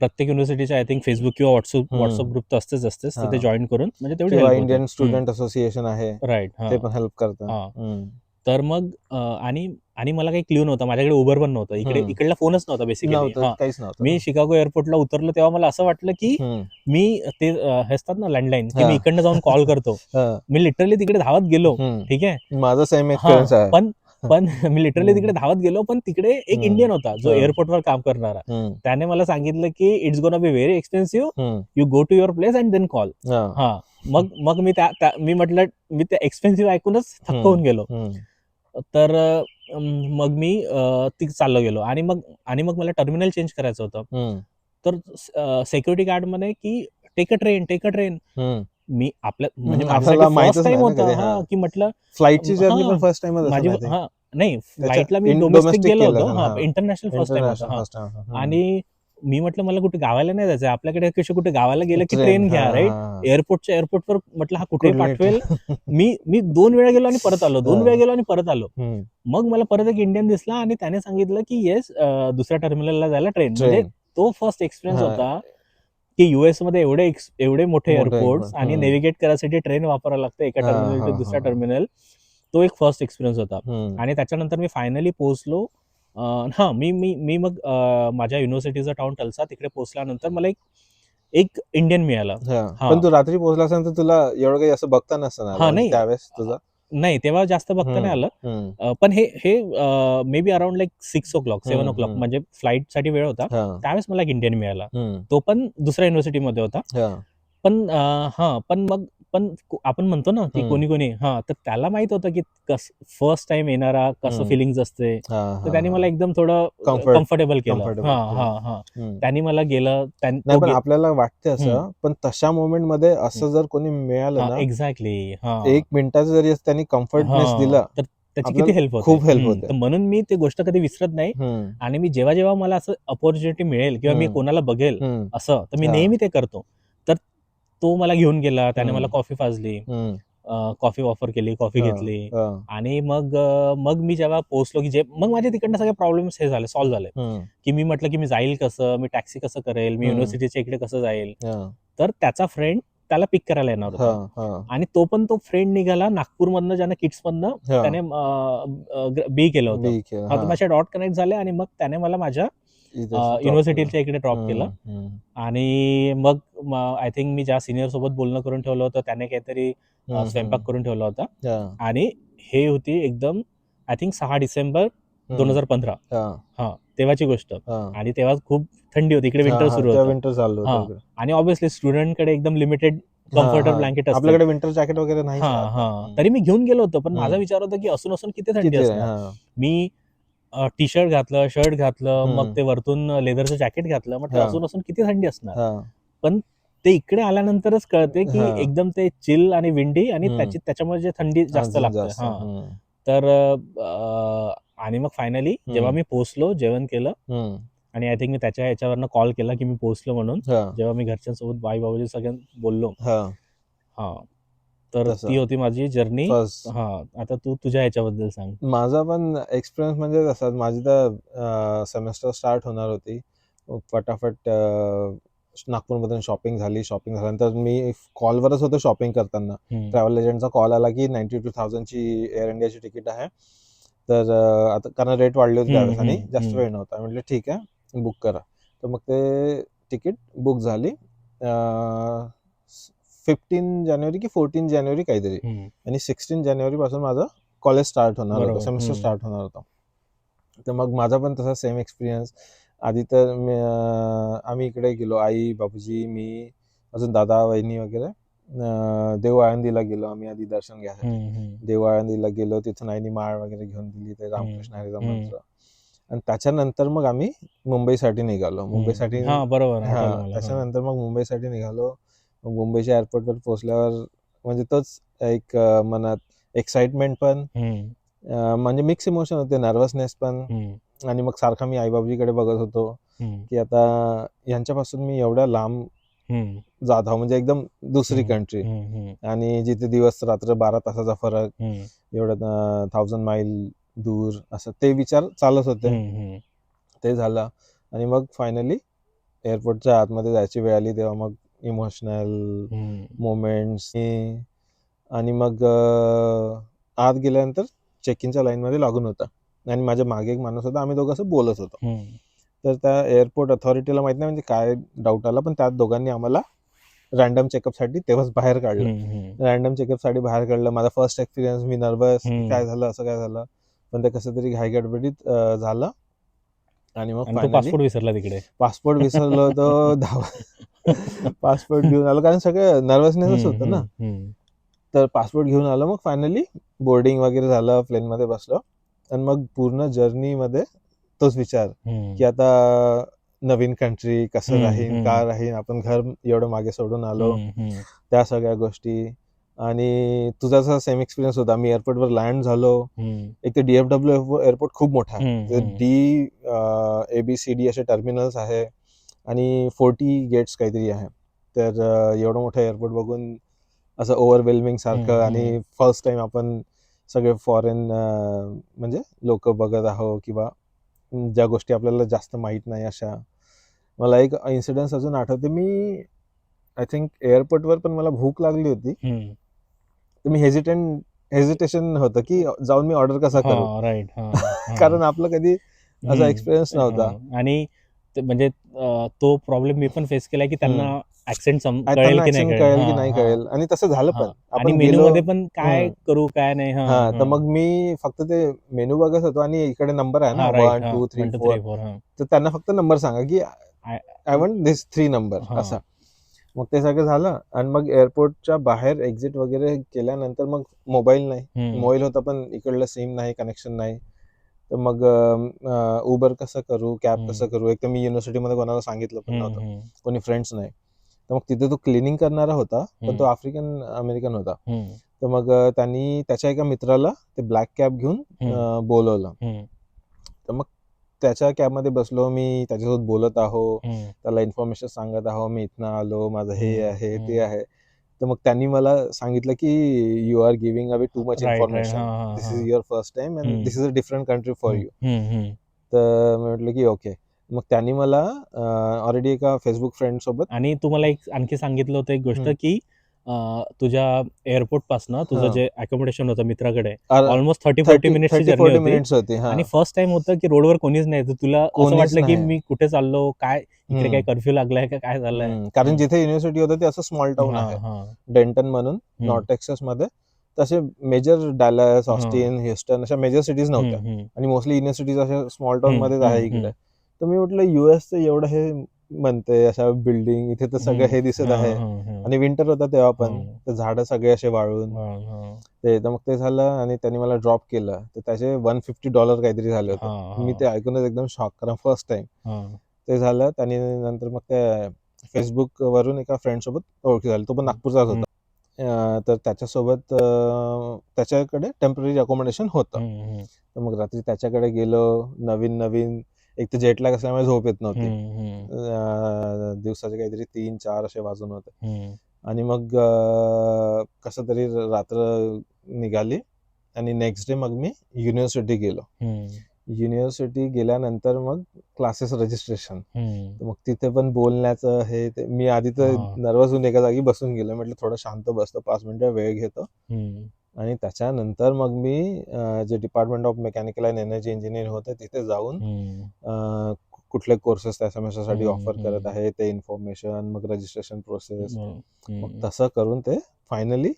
प्रत्येक युनिव्हर्सिटीच्या आय थिंक फेसबुक किंवा व्हॉट्सअप ग्रुप तर असतेच, तर ते जॉईन करून म्हणजे तेवढी हेल्प होते. इंडियन स्टुडंट असोसिएशन आहे, राईट, ते पण हेल्प करतात. तर मग आणि मला काही क्ल्यू नव्हता, माझ्याकडे उबर पण नव्हतं, इकडला फोनच नव्हता बेसिकली. काहीच नव्हतं. मी शिकागो एअरपोर्टला उतरलो तेव्हा मला असं वाटलं की मी ते असतात ना लँडलाईन, की मी इकडनं जाऊन कॉल करतो. मी लिटरली तिकडे धावत गेलो. ठीक आहे, माझा सेम एक्सपिरियन्स आहे. पण मी लिटरली तिकडे धावत गेलो, पण तिकडे एक इंडियन होता जो एअरपोर्टवर काम करणारा. त्याने मला सांगितलं की it's gonna be very expensive, you go to your place and then call. मग मी म्हटलं, मी ते एक्सपेन्सिव्ह ऐकूनच थक्क होऊन गेलो. तर मग मी चाललो गेलो आणि मग मला टर्मिनल चेंज करायचं होतं. तर सिक्युरिटी गार्ड म्हणे की टेक अ ट्रेन. मी म्हणजे माझ्यासाठी फर्स्ट टाइम होतं की म्हटलं फ्लाईटची जर्नी पण फर्स्ट टाइमच माझी. नाही, फ्लाईटला मी डोमेस्टिक गेलो होतो, इंटरनॅशनल फर्स्ट टाइम होता. आणि मी म्हटलं मला कुठे गावाला नाही जायचं, आपल्याकडे कसे कुठे गावाला गेलं की ट्रेन घ्या, राईट, एअरपोर्टवर म्हटलं हा कुठे पाठवेल. मी 2 वेळा गेलो आणि परत आलो, 2 वेळा गेलो आणि परत आलो. मग मला परत एक इंडियन दिसला आणि त्याने सांगितलं की येस, दुसऱ्या टर्मिनलला जायला ट्रेन. म्हणजे तो फर्स्ट एक्सपिरियन्स होता की युएस मध्ये एवढे मोठे एअरपोर्ट आणि नेव्हिगेट करायसाठी ट्रेन वापरायला लागतं एका टर्मिनल टू दुसऱ्या टर्मिनल. तो एक फर्स्ट एक्सपिरियन्स होता. आणि त्याच्यानंतर मी फायनली पोहोचलो. मी मग माझ्या युनिव्हर्सिटीचा टाउन टल्सा, तिकडे पोहोचल्यानंतर मला एक इंडियन मिळाला. पण तू रात्री पोहोचल्यानंतर तुला एवढं काही असं बघता नसतं नाही त्यावेळेस तुझं? नाही, तेव्हा जास्त बघता नाही आलं. पण हे may be around like 7 o'clock म्हणजे फ्लाईटसाठी वेळ होता. त्यावेळेस मला एक इंडियन मिळाला. तो पण दुसऱ्या युनिव्हर्सिटीमध्ये होता. पण आपण म्हणतो ना की कोणी तर त्याला माहित होतं की फर्स्ट टाइम येणारा कसं फिलिंग्स असते. तर त्यांनी मला एकदम थोडं कम्फर्टेबल केलं. त्यांनी मला पण आपल्याला वाटते असं, पण तशा मोमेंट मध्ये असं जर कोणी मिळालं ना, एक्झॅक्टली 1 मिनिटाचं जरी त्यांनी कम्फर्टनेस दिला तर त्याची किती हेल्प होते. खूप हेल्प होते. तर म्हणून मी ती गोष्ट कधी विसरत नाही. आणि मी जेव्हा मला असं अपॉर्च्युनिटी मिळेल किंवा मी कोणाला बघेल असं, तर मी नेहमी ते करतो. तर तो मला घेऊन गेला, त्याने मला कॉफी पाजली, कॉफी ऑफर केली, कॉफी घेतली. आणि मग मी जेव्हा पोहोचलो की मग माझे तिकडनं सगळे प्रॉब्लेम्स सॉल्व्ह झाले. की मी म्हटलं की मी जाईल कसं, मी टॅक्सी कसं करेल, मी युनिव्हर्सिटीच्या इकडे कसं जाईल. तर त्याचा फ्रेंड त्याला पिक करायला येणार होता. आणि तो फ्रेंड निघाला नागपूरमधनं, ज्यानं किट्समधनं त्याने बी केलं होतं. माझ्या डॉट कनेक्ट झाले आणि मग त्याने मला माझ्या युनिव्हर्सिटीच्या इकडे ड्रॉप केलं. आणि मग आय थिंक मी ज्या सिनियर सोबत बोलणं करून ठेवलं होतं त्याने काहीतरी स्वयंपाक करून ठेवला होता. आणि हे होती एकदम आय थिंक 6 डिसेंबर 2015. तेव्हाची गोष्ट. आणि तेव्हा खूप थंडी होती, इकडे विंटर सुरू होतं. आणि ऑब्व्हियसली स्टुडंटकडे एकदम लिमिटेड कम्फर्टेबल ब्लँकेट असते. आपल्याकडे विंटर जॅकेट वगैरे नाही. तरी मी घेऊन गेलो होतो, पण माझा विचार होता की असून किती थंडी असणार. मी टी शर्ट घातलं, शर्ट घातलं, मग ते वरतून लेदरचं जॅकेट घातलं. म्हटलं असून किती थंडी असणार. पण ते इकडे आल्यानंतरच कळते की एकदम ते चिल आणि विंडी आणि त्याच्यामुळे जे थंडी जास्त लागते. तर आणि मग फायनली जेव्हा मी पोहोचलो, जेवण केलं आणि आय थिंक मी त्याच्या याच्यावरनं कॉल केला की मी पोहोचलो म्हणून. जेव्हा मी घरच्यांसोबत आई बाबाजी सगळ्यांना बोललो. तर ती होती माझी जर्नी. आता तू तुझ्या याच्याबद्दल सांग. माझा पण एक्सपिरियन्स म्हणजे तसाच. माझी तर सेमेस्टर स्टार्ट होणार होती. फटाफट नागपूरमधून शॉपिंग झाल्यानंतर मी कॉलवरच होतो शॉपिंग करताना. ट्रॅव्हल एजंटचा कॉल आला की 92,000ची एअर इंडियाची तिकीट आहे. तर आता कारण रेट वाढले होते त्यावेळेस आणि जास्त वेळ नव्हता. म्हटलं ठीक आहे, बुक करा. तर मग ते तिकीट बुक झाली. 15 जानेवारी की 14 जानेवारी काहीतरी, आणि 16 जानेवारी पासून माझं कॉलेज स्टार्ट होणार होतं, बरोबर. सेमिस्टर स्टार्ट होणार होतं. तर मग माझा पण तसा सेम एक्सपिरियन्स. आधी तर आम्ही इकडे गेलो, आई, बाबूजी, मी, अजून दादा, वहिनी वगैरे. देव आळंदीला गेलो आम्ही आधी दर्शन घ्यायसाठी. देव आळंदीला गेलो, तिथून आईनी माळ वगैरे घेऊन दिली, ते रामकृष्ण हरीचा मंत्र. आणि त्याच्यानंतर मग आम्ही मुंबईसाठी निघालो. मुंबईसाठी हा बरोबर, आठवलं मला. त्याच्यानंतर मग मुंबईसाठी निघालो. मग मुंबईच्या एअरपोर्टवर पोहोचल्यावर म्हणजे तोच एक मनात एक्साइटमेंट पण, म्हणजे मिक्स इमोशन होते, नर्वसनेस पण. आणि मग सारखा मी आईबाबजीकडे बघत होतो की आता यांच्यापासून मी एवढ्या लांब जात आहो, म्हणजे एकदम दुसरी कंट्री, आणि जिथे दिवस रात्र 12 तासाचा फरक, एवढं 1000 माईल दूर, असं ते विचार चालत होते. ते झालं. आणि मग फायनली एअरपोर्टच्या आतमध्ये जायची वेळ आली, तेव्हा मग इमोशनल मोमेंट्स. आणि मग आत गेल्यानंतर चेक इनच्या लाईनमध्ये लागून होता, आणि माझ्या मागे एक माणूस होता, आम्ही दोघं असं बोलत होतो. तर त्या एअरपोर्ट अथॉरिटीला माहित नाही म्हणजे काय डाऊट आला, पण त्या दोघांनी आम्हाला रॅन्डम चेकअपसाठी तेव्हाच बाहेर काढलं. रॅन्डम चेकअपसाठी बाहेर काढलं. माझा फर्स्ट एक्सपिरियन्स, मी नर्वस, काय झालं, असं काय झालं, पण ते कसं तरी घाईगडबडीत झालं. आणि मग फायनली पासपोर्ट विसरला तिकडे. पासपोर्ट विसरलो होतो. पासपोर्ट घेऊन आलो, कारण सगळं नर्वसनेसच होतं ना. तर पासपोर्ट घेऊन आलो. मग फायनली बोर्डिंग वगैरे झालं, प्लेनमध्ये बसलो. आणि मग पूर्ण जर्नीमध्ये तोच विचार की आता नवीन कंट्री, कसं राहीन, का राहीन, आपण घर एवढं मागे सोडून आलो, त्या सगळ्या गोष्टी. आणि तुझा जसा सेम एक्सपिरियन्स होता. मी एअरपोर्टवर लँड झालो. एक तर DFW एअरपोर्ट खूप मोठा आहे. ABCD असे टर्मिनल्स आहे, आणि 40 गेट्स काहीतरी आहे. तर एवढं मोठं एअरपोर्ट बघून असं ओव्हरवेल्मिंग सारखं. आणि फर्स्ट टाइम आपण सगळे फॉरेन म्हणजे लोक बघत आहोत, किंवा ज्या गोष्टी आपल्याला जास्त माहीत नाही अशा. मला एक इन्सिडेंट अजून आठवते. मी आय थिंक एअरपोर्टवर पण मला भूक लागली होती. तर मी हेजिटेशन होतं की जाऊन मी ऑर्डर कसा करू. राईट. कारण आपलं कधी असा एक्सपिरियन्स नव्हता. आणि म्हणजे तो प्रॉब्लेम मी पण फेस केलाय की त्यांना ऍक्सेंट कळेल त्यांना की नाही accent कळेल. कळेल की नाही कळेल, आणि तसं झालं पण. आणि आपण मेनू गेलो, मध्ये पण काय करू काय नाही. तर मग मी फक्त ते मेनू बघत होतो, आणि इकडे नंबर आहे ना, 1 2 3 4. 4. तर त्यांना फक्त नंबर सांगा की आय वॉन्ट दिस 3 नंबर, असा. मग ते सगळं झालं. आणि मग एअरपोर्टच्या बाहेर एक्झिट वगैरे केल्यानंतर मग मोबाईल नाही. मोबाईल होता पण इकडलं सिम नाही, कनेक्शन नाही. तर मग उबर कसं करू, कॅब कसं करू. एक तर मी युनिव्हर्सिटीमध्ये कोणाला सांगितलं पण नव्हतं, कोणी फ्रेंड्स नाही. तर मग तिथे तो क्लिनिंग करणारा होता, पण तो आफ्रिकन अमेरिकन होता. तर मग त्यांनी त्याच्या एका मित्राला ते ब्लॅक कॅब घेऊन बोलवलं. तर मग त्याच्या कॅबमध्ये बसलो मी, त्याच्यासोबत बोलत आहो, त्याला इन्फॉर्मेशन सांगत आहो, मी इथनं आलो, माझं हे आहे, ते आहे. तर मग त्यांनी मला सांगितलं की you are giving away too much information, this is your first time and this is a different country for you. तर मी म्हटलं की ओके. मग त्यांनी मला ऑलरेडी एका फेसबुक फ्रेंड सोबत. आणि तुम्हाला एक आणखी सांगितलं होतं एक गोष्ट की तुझ्या एअरपोर्ट पासून तुझं जे अकोमोडेशन होतं मित्राकडे ऑलमोस्ट 30-40 मिनिट्सची जर्नी होती. आणि फर्स्ट टाइम होतं की रोडवर कोणीच नाही. तर तुला असं वाटलं की मी कुठे चाललो, काय इकडे काय कर्फ्यू लागलाय का, काय झालंय. कारण जिथे युनिव्हर्सिटी होतं ते असं स्मॉल टाउन आहे, डेंटन म्हणून, नॉर्थ टेक्सास मध्ये. तसे मेजर डॅलस, ऑस्टिन, ह्युस्टन अशा मेजर सिटीज नव्हत्या, आणि मोस्टली युनिव्हर्सिटीज अशा स्मॉल टाउन मध्येच आहे इकडे. तर मी म्हटलं युएसचं एवढं हे म्हणते, अशा बिल्डिंग, इथे तर सगळं हे दिसत आहे. आणि विंटर होता तेव्हा पण, तर झाडं सगळे असे वाळून ते. तर मग ते झालं, आणि त्यांनी मला ड्रॉप केलं. तर त्याचे $150 काहीतरी झाले होते. मी ते ऐकूनच एकदम शॉक, कारण फर्स्ट टाइम ते झालं. त्यांनी नंतर मग त्या फेसबुक वरून एका फ्रेंड सोबत ओळखी झाली, तो पण नागपूरचाच होता. तर त्याच्यासोबत त्याच्याकडे टेम्पररी अकोमोडेशन होतं. तर मग रात्री त्याच्याकडे गेलो. नवीन एक तर जेट लॅग असल्यामुळे झोप येत नव्हती. दिवसाचे काहीतरी 3-4 असे वाजून होते. आणि मग कसं तरी रात्र निघाली, आणि नेक्स्ट डे मग मी युनिव्हर्सिटी गेलो. युनिव्हर्सिटी गेल्यानंतर मग क्लासेस रजिस्ट्रेशन. मग तिथे पण बोलण्याचं हे ते. मी आधी तर नर्वस होऊन एका जागी बसून गेलो. म्हटलं थोडं शांत बसतो, 5 मिनिटं वेळ घेतो. आणि त्याच्यानंतर मग मी जे department of mechanical and energy engineering होतं तिथे जाऊन कुठले कोर्सेस त्या सेमेस्टरसाठी हम्म, ऑफर करत हम्म. आहे, ते इन्फॉर्मेशन, मग रजिस्ट्रेशन प्रोसेस, हम्म, मग तसं करून ते फायनली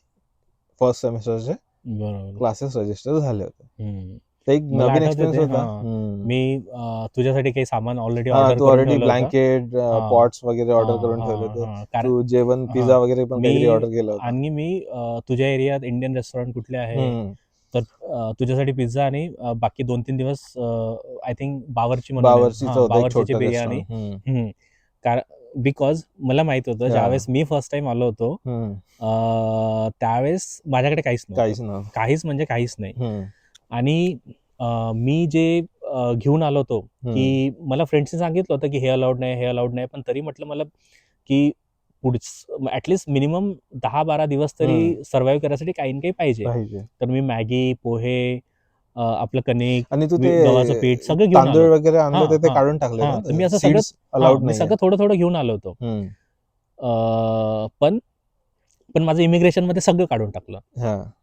फर्स्ट सेमेस्टरचे बरोबर. क्लासेस रजिस्टर झाले होते. हम्म. ते एक मला नवीन आठवते एक्सपिरियन्स ते, होता. मी तुझ्यासाठी काही सामान ऑलरेडी हा, ऑर्डर तू करून ऑलरेडी ठेवलं होतं. ब्लँकेट, हा पॉट्स वगैरे ऑर्डर हा करून हा ठेवले होते. हा कारण तू जेवण, हा पिझ्झा वगैरे पण काहीतरी मी ऑर्डर केलं होतं. आणि मी तुझ्या एरियात इंडियन रेस्टॉरंट कुठले आहे हम्म. तर तुझ्यासाठी पिझ्झा आणि बाकी 2-3 दिवस आय थिंक बावर्ची म्हणून आहे. बावर्चीचं हा, होतं एक बावर्चीची छोटं बिर्याणी. रेस्टॉरंट. कारण बिकॉज मला माहित होतं हा. ज्यावेळेस मी फर्स्ट टाइम आलो होतो त्यावेळेस माझ्याकडे काहीच काहीच नव्हतं. नव्हतं. काहीच म्हणजे काहीच नाही. हम्म. आणि मी जे घेऊन आलो होतो की मला फ्रेंड्सने सांगितलं होतं की हे अलाउड नाही, हे अलाउड नाही, पण तरी म्हटलं मला की ऍटलिस्ट मिनिमम 10-12 दिवस तरी सर्व्हाइव्ह करण्यासाठी काही ना काही पाहिजे. पाहिजे. तर मी मॅगी, पोहे, आपलं कणिक, आणि तू गव्हाचं पीठ ते सगळं घेऊन आलो. तांदूळ वगैरे आणले हा होते ते हा काढून टाकले हा तर मी ना, असं सगळं सीड्स अलाउड मी नाही. सगळं थोडं थोडं घेऊन आलो होतो. पण पण माझं इमिग्रेशन मध्ये सगळं काढून टाकलं.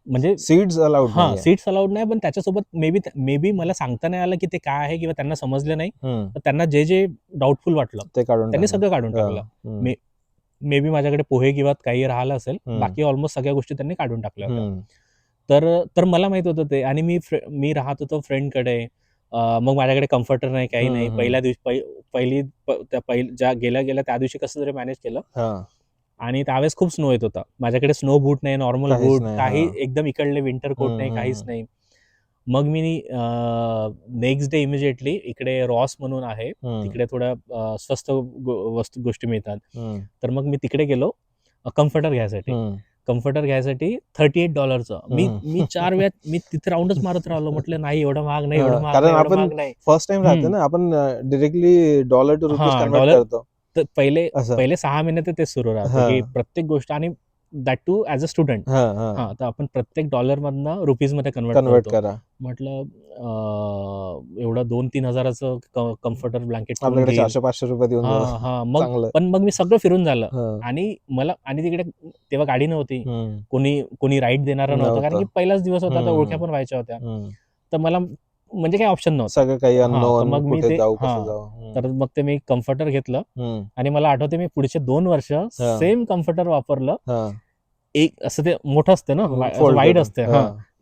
म्हणजे सीड्स अलाउड हा, नाही. सीट्स अलाउड नाही, पण त्याच्यासोबत मे बी मला सांगता नाही आलं की ते काय आहे किंवा त्यांना समजलं नाही. तर त्यांना जे जे डाऊटफुल वाटलं ते काढून त्यांनी टाकलं. सगळं काढून टाकलं. मे बी माझ्याकडे पोहे किंवा काही राहिलं असेल, बाकी ऑलमोस्ट सगळ्या गोष्टी त्यांनी काढून टाकल्या होत्या. तर मला माहित होतं ते. आणि मी राहत होतो फ्रेंडकडे. मग माझ्याकडे कम्फर्टर नाही, काही नाही. पहिल्या दिवशी ज्या गेल्या त्या दिवशी कसं तरी मॅनेज केलं. आणि त्यावेळेस खूप स्नो येत होता. माझ्याकडे स्नो बूट नाही, नॉर्मल काहीच बूट, नाही, काही हा. एकदम इकडले विंटर कोट नाही, काहीच नाही. मग मी नेक्स्ट डे इमिजिएटली इकडे रॉस म्हणून आहे, तिकडे थोड्या स्वस्त गोष्टी मिळतात. तर मग मी तिकडे गेलो कम्फर्टर घ्यायसाठी. $38. मी 4 वेळात मी तिथे राऊंडच मारत राहिलो. म्हटलं नाही, एवढं महाग नाही, एवढं महाग कारण नाही, एवढं आपण महाग नाही. फर्स्ट टाइम राहते ना, आपण डिरेक्टली $to रुपीज हा, कन्वर्ट डॉलर. करतो. तर पहिले असं. 6 महिने तर तेच सुरू राहतं हा. की प्रत्येक गोष्ट, आणि that too as a student. हा, तर आपण प्रत्येक डॉलरमधनं रुपीजमध्ये कन्वर्ट कन्वर्ट करतो. करा. म्हटलं एवढं 2-3 हजाराचं कम्फर्टर ब्लँकेट कोण आपल्याकडे घेईल. 400-500 रुपये देऊन हा जाऊ. हा चांगलं. मग मी सगळं फिरून झालं. हा. आणि तिकडे तेव्हा गाडी नव्हती, कोणी राईड देणारं नव्हतं, कारण की पहिलाच दिवस होता, तर ओळख्या पण व्हायच्या होत्या. तर मला म्हणजे काही ऑप्शन नव्हतं. सगळं काही तर अननोन, मग मी कुठे ते जाऊ, कसं जाऊ. तर मग ते मी कम्फर्टर घेतलं. आणि मला आठवते मी पुढचे 2 वर्ष सेम कम्फर्टर वापरलं. एक असं ते मोठं असतं ना, वाईड असते.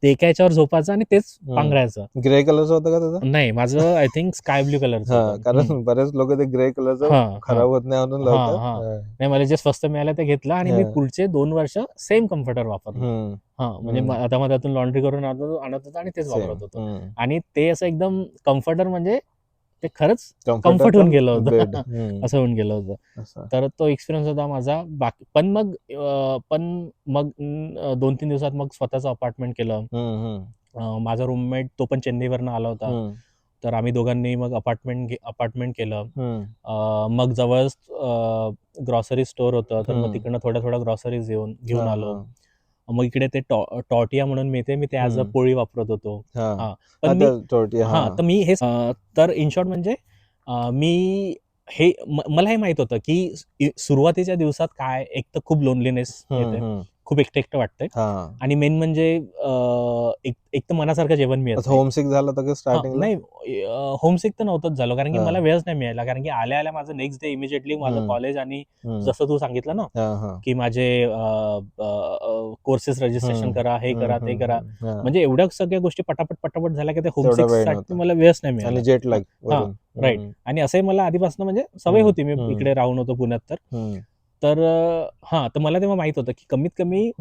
ते एका याच्यावर झोपायचं आणि तेच पांघरायचं. ग्रे कलरचं होतं का त्याचं? नाही, माझं आय थिंक स्काय ब्ल्यू कलरचं होतं. कारण बरेच लोक ते ग्रे कलरचं खराब होत नाही म्हणून लावतात. नाही, मला जे स्वस्त मिळालं ते घेतलं आणि मी पुढचे 2 वर्ष सेम कम्फर्टर वापरलं. म्हणजे आता मधातून लॉन्ड्री करून आणत होतो आणि तेच वापरत होतो. आणि ते असं एकदम कम्फर्टर, म्हणजे ते खरंच कम्फर्ट होऊन गेलं होतं. असं होऊन गेलं होतं. तर तो एक्सपिरियन्स होता माझा. पण मग 2-3 दिवसात मग स्वतःचं अपार्टमेंट केलं. माझा रूममेट तो पण चेन्नईवरनं आला होता. तर आम्ही दोघांनी मग अपार्टमेंट केलं. मग जवळच ग्रॉसरी स्टोअर होतं, तर मग तिकडनं थोड्या ग्रॉसरीज घेऊन आलो. मग इकडे ते टॉटिया म्हणून मिळते, मी ते ॲज अ पोळी वापरत होतो. पण तर मी हे तर इन शॉर्ट म्हणजे मी मला हे माहित होतं की सुरुवातीच्या दिवसात काय, एक तर खूप लोनलीनेस येते, खूप एकटं वाटतंय. आणि मेन म्हणजे एक तर मनासारखं जेवण मिळत नाही. होमसिक झालं तर स्टार्टिंगला? नाही, होमसिक तर नव्हतंच झालं, कारण की मला वेळच नाही मिळाला. कारण की आल्या माझं नेक्स्ट डे इमिजिएटली माझं कॉलेज, आणि जसं तू सांगितलं ना की माझे कोर्सेस रजिस्ट्रेशन करा, हे करा, ते करा. म्हणजे एवढ्या सगळ्या गोष्टी पटापट झाल्या की ते होमसिक साठी मला वेळच नाही मिळाला. आणि जेट लॅग. राईट. आणि असंही मला आधीपासून म्हणजे सवय होती, मी इकडे राहून होतो पुण्यात. तर मला तेव्हा माहित होतं की कमीत कमी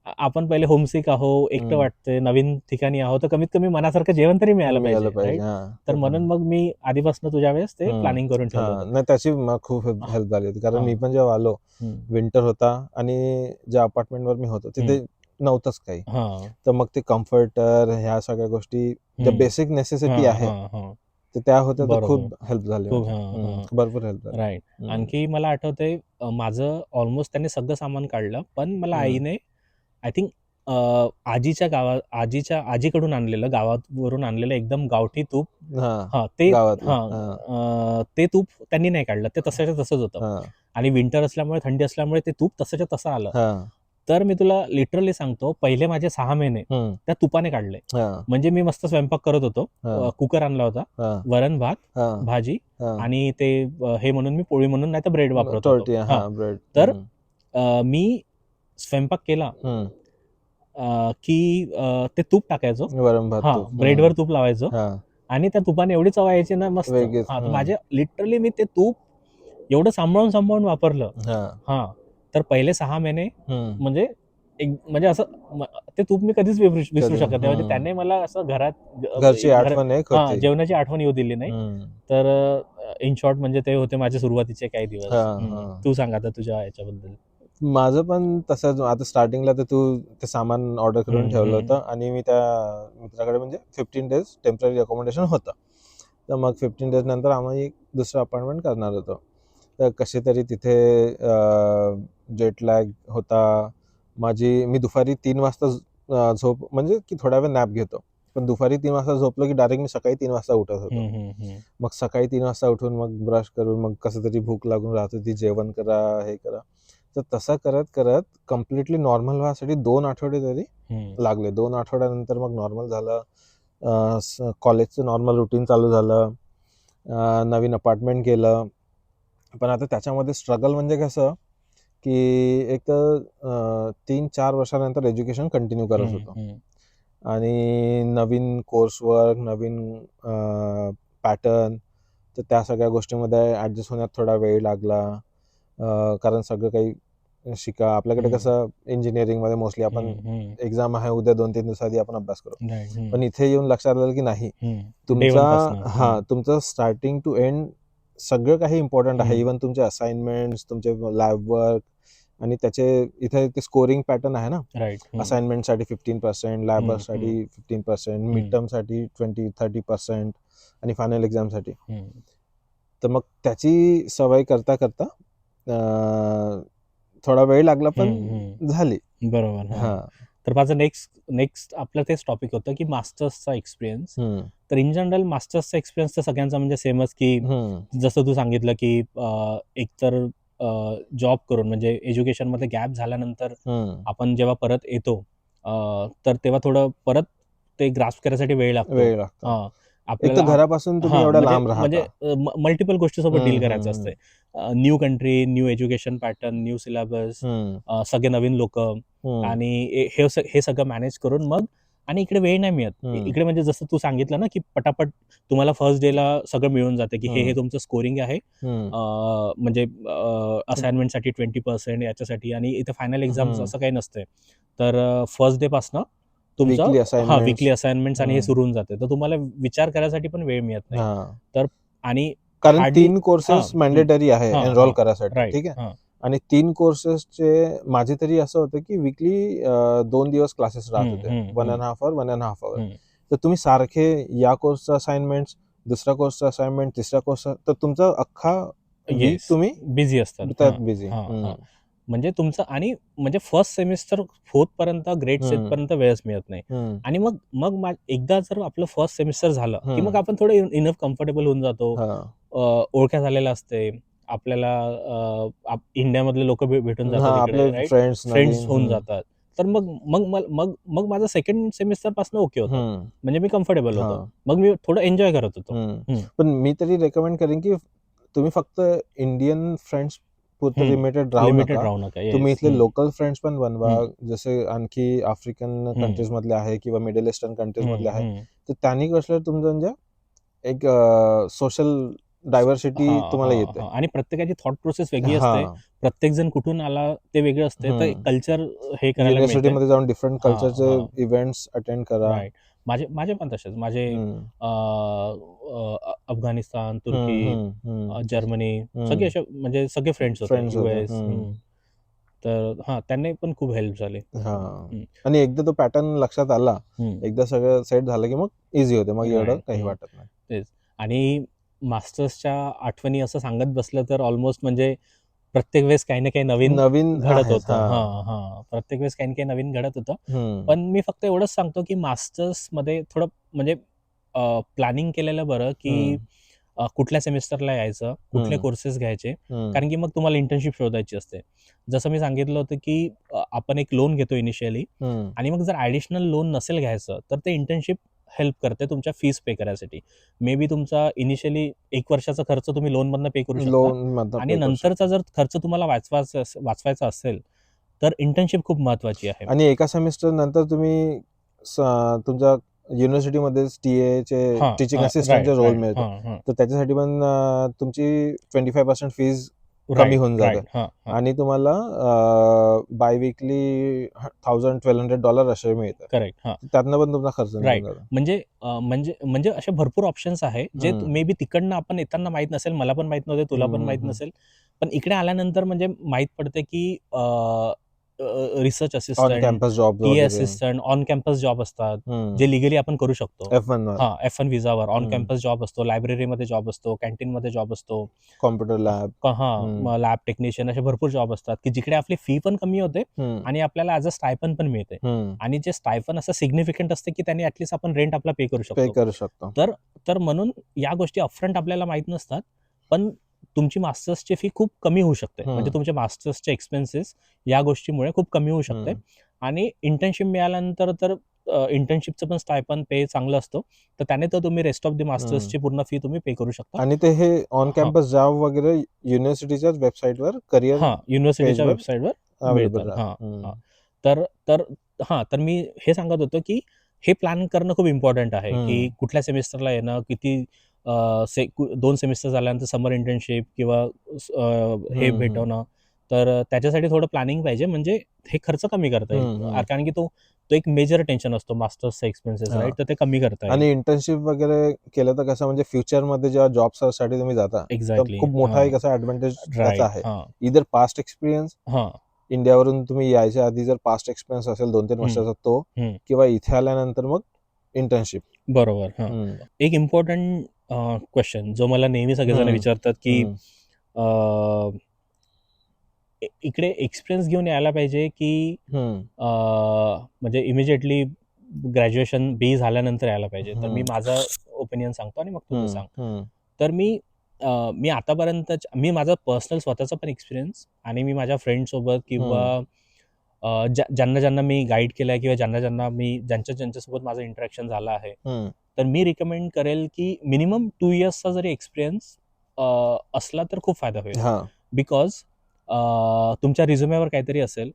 आपण पहिले होमसिक आहो, एकटं वाटतंय, नवीन ठिकाणी आहो, तर कमीत कमी मनासारखं जेवण तरी मिळालं पाहिजे. राईट. तर म्हणून मग मी आधीपासून तुझ्या वेळेस ते प्लॅनिंग करून ठेवलं होतं. नाही, त्याची खूप हेल्प झाली होती. कारण मी पण जेव्हा आलो, विंटर होता आणि ज्या अपार्टमेंटवर मी होतो तिथे नव्हतंच काही. तर मग ते कम्फर्टर, ह्या सगळ्या गोष्टी ज्या बेसिक नेसेसिटी आहे ते त्या होत्या, तर खूप हेल्प झाली. भरपूर हेल्प झाली. राईट. आणखी मला आठवतंय माझं ऑलमोस्ट त्यांनी सगळं सामान काढलं, पण मला आईने आय थिंक आजीकडून आणलेलं, गावावरून आणलेलं एकदम गावठी तूप, ते तूप त्यांनी नाही काढलं. ते तसंच होतं. आणि विंटर असल्यामुळे, थंडी असल्यामुळे ते तूप तसंच तसं आलं. तर मी तुला लिटरली सांगतो, पहिले माझे 6 महिने त्या तुपाने काढले. म्हणजे मी मस्त स्वयंपाक करत होतो, कुकर आणला होता, वरण भात, भाजी आणि ते हे म्हणून मी पोळी म्हणून नाही तर ब्रेड वापरत होतो. तर मी स्वयंपाक केला की ते तूप टाकायचो, ब्रेडवर तूप लावायचो आणि त्या तुपाने एवढी चव यायची ना, मस्त. माझे लिटरली मी ते तूप एवढं सांभाळून वापरलं. तर पहिले 6 महिने म्हणजे म्हणजे असं ते तूप मी कधीच विसरू शकत नाही. म्हणजे त्याने मला असं घरची आठवण जेवणाची आठवण येऊ दिली नाही. तर इन शॉर्ट म्हणजे ते होते माझे सुरुवातीचे काही दिवस. तू सांग आता तुझ्या याच्याबद्दल. माझं पण तसंच. आता स्टार्टिंगला तर तू ते सामान ऑर्डर करून ठेवलं होतं आणि मी त्या मित्राकडे म्हणजे 15 डेज टेम्पररी अकोमोडेशन होतं. तर मग 15 डेज नंतर आम्ही एक दुसरं अपार्टमेंट करणार होतो. तर कसे तरी तिथे जेट लॅग होता. मी दुपारी 3 वाजता झोप म्हणजे की थोडा वेळ नॅप घेतो. पण दुपारी 3 वाजता झोपलो की डायरेक्ट मी सकाळी 3 वाजता उठत होतो. मग सकाळी 3 वाजता उठून मग ब्रश करून मग कसं तरी भूक लागून राहत होती, जेवण करा, हे करा. तर तसं करत करत कम्प्लिटली नॉर्मल व्हायसाठी 2 आठवडे तरी लागले. 2 आठवड्यानंतर मग नॉर्मल झालं. कॉलेजचं नॉर्मल रुटीन चालू झालं. नवीन अपार्टमेंट केलं. पण आता त्याच्यामध्ये स्ट्रगल म्हणजे कसं की एक तर 3-4 वर्षानंतर एज्युकेशन कंटिन्यू करत होतो आणि नवीन कोर्सवर्क, नवीन पॅटर्न, तर त्या सगळ्या गोष्टीमध्ये ॲडजस्ट होण्यात थोडा वेळ लागला. कारण सगळं काही आपल्याकडे कसं इंजिनिअरिंगमध्ये मोस्टली आपण एक्झाम आहे उद्या 2-3 दिवसाआधी आपण अभ्यास करू. पण इथे येऊन लक्षात आलं की नाही, तुमचं स्टार्टिंग टू एंड सगळं काही इम्पॉर्टंट आहे. इव्हन तुमचे असाइनमेंट्स, तुमचे लॅब वर्क आणि त्याचे इथे ते स्कोरिंग पॅटर्न आहे ना. असाइनमेंटसाठी 15%, लॅब वर्कसाठी 15%, मिड टर्मसाठी 20-30% आणि फायनल एक्झामसाठी. तर मग त्याची सवय करता करता थोडा वेळ लागला पण झाली. बरोबर. तर माझं नेक्स्ट आपलं तेच टॉपिक होतं की मास्टर्सचा एक्सपिरियन्स. तर इन जनरल मास्टर्सचा एक्सपिरियन्स तर सगळ्यांचा म्हणजे सेमच, की जसं तू सांगितलं की एकतर जॉब करून म्हणजे एज्युकेशन मध्ये गॅप झाल्यानंतर आपण जेव्हा परत येतो तर तेव्हा थोडं परत ते ग्रास्प करायसाठी वेळ लागतो. आपल्याला घरापासून तुम्ही एवढ्या लांब म्हणजे मल्टिपल गोष्टीसोबत डील करायचं असते. New country, new education pattern, new syllabus, सगळे नवीन लोक आणि हे सगळं मॅनेज करून मग आणि इकडे वेळ नाही मिळत. इकडे म्हणजे जसं तू सांगितलं ना की पटापट तुम्हाला फर्स्ट डेला सगळं मिळून जाते की हे तुमचं स्कोरिंग आहे, म्हणजे असाइनमेंटसाठी 20% याच्यासाठी, आणि इथे फायनल एक्झाम असं काही नसते. तर फर्स्ट डे पासनं तुमचं वीकली असाइनमेंट्स आणि हे सुरू होऊन जाते. तर तुम्हाला विचार करायसाठी पण वेळ मिळत नाही. तर आणि कारण 3 कोर्सेस मॅन्डेटरी आहे एनरोल करायसाठी, ठीक आहे. आणि 3 कोर्सेसचे माझे तरी असं होतं की वीकली 2 दिवस क्लासेस राहत होते, 1.5 hour. तर तुम्ही सारखे या कोर्सचा असाइनमेंट्स, दुसऱ्या कोर्सचा असाइनमेंट, तिसऱ्या कोर्सचा, तर तुमचा अख्खा वीक तुम्ही बिझी असतात. बिझी. म्हणजे तुमचं आणि म्हणजे फर्स्ट सेमिस्टर होतपर्यंत, ग्रेड सेटपर्यंत वेळच मिळत नाही. आणि मग एकदा जर आपलं फर्स्ट सेमिस्टर झालं की मग आपण थोडं इनफ कम्फर्टेबल होऊन जातो. ओळख्या झालेल्या असते आपल्याला, इंडियामधले लोक भेटून जातात, फ्रेंड्स होऊन जातात. तर मग माझं सेकंड सेमिस्टर पासून ओके होतं. म्हणजे मी कम्फर्टेबल होतो. मग मी थोडं एन्जॉय करत होतो. पण मी तरी रेकमेंड करेन की तुम्ही फक्त इंडियन फ्रेंड्स पुरतं लिमिटेड राहू नका. तुम्ही इथले लोकल फ्रेंड्स पण बनवा. जसे आणखी आफ्रिकन कंट्रीज मधले आहे किंवा मिडल ईस्टर्न कंट्रीज मधले आहे. तर त्यांनी कसलं तुमचं म्हणजे एक सोशल डायव्हर्सिटी तुम्हाला येते. आणि प्रत्येकाची थॉट प्रोसेस वेगळी असते. प्रत्येक जण कुठून आला ते वेगळं असते. तर कल्चर हे करायला युनिव्हर्सिटीमध्ये जाऊन डिफरंट कल्चरचे इव्हेंट्स अटेंड करा. माझे पण तसेच. माझे अफगाणिस्तान, तुर्की, जर्मनी सगळे असे म्हणजे सगळे फ्रेंड्स होते. US. तर त्यांनी पण खूप हेल्प झाली. आणि एकदा तो पॅटर्न लक्षात आला, एकदा सगळं सेट झालं की मग इझी होते. मग एवढं काही वाटत नाही. तेच. आणि मास्टर्सच्या आठवणी असं सांगत बसलं तर ऑलमोस्ट म्हणजे प्रत्येक वेळेस काही ना काही नवीन घडत होतं. प्रत्येक वेळेस काही ना काही नवीन घडत होतं. पण मी फक्त एवढंच सांगतो की मास्टर्स मध्ये थोडं म्हणजे प्लॅनिंग केलेलं बरं, की कुठल्या सेमिस्टरला यायचं, कुठले कोर्सेस घ्यायचे, कारण की मग तुम्हाला इंटर्नशिप शोधायची असते. जसं मी सांगितलं होतं की आपण एक लोन घेतो इनिशियली, आणि मग जर ॲडिशनल लोन नसेल घ्यायचं तर ते इंटर्नशिप हेल्प करते तुमच्या फीस पे करायसाठी. मे बी तुमचा इनिशियली 1 वर्षाचा खर्च तुम्ही लोनमधनं पे करू शकता, लोन मधनं आणि पे करू नंतरचा शकतो. जर खर्च तुम्हाला वाचवायचा असेल तर इंटर्नशिप खूप महत्त्वाची आहे. आणि एका सेमिस्टर नंतर तुम्ही तुमच्या युनिव्हर्सिटीमध्येच टीएचे हां, टीचिंग हां. असिस्टंटचा राइट, रोल राइट. मिळतो. हां, हां. तर त्याच्यासाठी पण तुमची 25% फीज कमी राइट, होऊन जाते. राइट. हां, हां. आणि तुम्हाला बाय वीकली $1,000-$1,200 असे मिळतात. करेक्ट. हां. त्यातनं पण तुमचा खर्च निघून राइट. जातो. म्हणजे म्हणजे असे भरपूर ऑप्शन्स आहे, जे मे बी तिकडनं आपण येताना माहीत नसेल, मला पण माहीत नव्हते, तुला पण माहीत नसेल. पण इकडे आल्यानंतर म्हणजे माहीत पडते की research on assistant, campus job TA वगैरे. असिस्टंट, ऑन कॅम्पस जॉब असतात, जे लीगली आपण करू शकतो. F1 वर. हां, F1 व्हिसावर ऑन कॅम्पस जॉब असतो, लायब्ररीमध्ये जॉब असतो, कॅन्टीनमध्ये जॉब असतो. Computer lab. हां, लॅब टेक्निशियन असे भरपूर जॉब असतात, की जिकडे आपली फी पण कमी होते आणि आपल्याला ॲज अ स्टायपन पण मिळते. आणि जे स्टायपन असं सिग्निफिकंट असते, की त्याने ॲटलीस्ट आपण रेंट आपला पे करू पे शकतो. करू शकतो. तर म्हणून या गोष्टी अपफ्रंट आपल्याला माहीत नसतात. पण तुमची मास्टर्सची फी खूप कमी होऊ शकते. म्हणजे तुमचे मास्टर्सचे एक्सपेन्सेस या गोष्टीमुळे खूप कमी होऊ शकते. आणि इंटर्नशिप मिळाल्यानंतर तर इंटर्नशिपचं पण स्टायपन पे चांगलं असतं. तर त्याने तर तुम्ही रेस्ट ऑफ द मास्टर्सची पूर्ण फी तुम्ही पे करू शकता. आणि ते हे ऑन हां. कॅम्पस जॉब वगैरे युनिव्हर्सिटीच्याच वेबसाईटवर करिअर हां, युनिव्हर्सिटीच्या पेजवर वेबसाईटवर अवेलेबल मिळतात. हां, राहतं. हां. तर तर तर मी हे सांगत होतो, की हे प्लॅन करणं खूप इम्पॉर्टंट आहे, की कुठल्या सेमिस्टरला येणं, किती 2 सेमिस्टर झाल्यानंतर समर इंटर्नशिप किंवा हे भेटवणं. तर त्याच्यासाठी थोडं प्लॅनिंग पाहिजे, म्हणजे हे खर्च कमी करता येईल. कारण की तो तो एक मेजर टेन्शन असतो मास्टर्सचा एक्सपेन्सेस, राइट? तर ते कमी करता येईल. आणि इंटर्नशिप वगैरे केलं तर कसं म्हणजे फ्युचरमध्ये जेव्हा जॉब सर्चसाठी तुम्ही जाता, तर एक्झॅक्टली. खूप मोठा हां. एक असा ॲडव्हांटेज त्याचा राइट. आहे. हां, इदर पास्ट एक्सपिरियन्स, हां. इंडियावरून तुम्ही यायच्या आधी जर पास्ट एक्सपिरियन्स असेल 2-3 हं, वर्षाचा तो, हं. किंवा इथे आल्यानंतर मग इंटर्नशिप. बरोबर. हां. एक इम्पोर्टंट क्वेश्चन जो मला नेहमी सगळेजण विचारतात, की अ, इकडे एक्सपिरियन्स घेऊन यायला पाहिजे, की म्हणजे इमिजिएटली ग्रॅज्युएशन बी झाल्यानंतर यायला पाहिजे. तर मी माझं ओपिनियन सांगतो आणि मग तुझं सांग. तर मी मी माझा पर्सनल स्वतःचा पण एक्सपिरियन्स, आणि मी माझ्या फ्रेंडसोबत किंवा ज्यांना मी गाईड केलं आहे, किंवा ज्यांना मी ज्यांच्यासोबत माझं इंटरॅक्शन झालं आहे, तर मी रिकमेंड करेल की मिनिमम 2 इयर्सचा जरी एक्सपिरियन्स असला तर खूप फायदा होईल. बिकॉज तुमच्या रिझ्युमेवर काहीतरी असेल,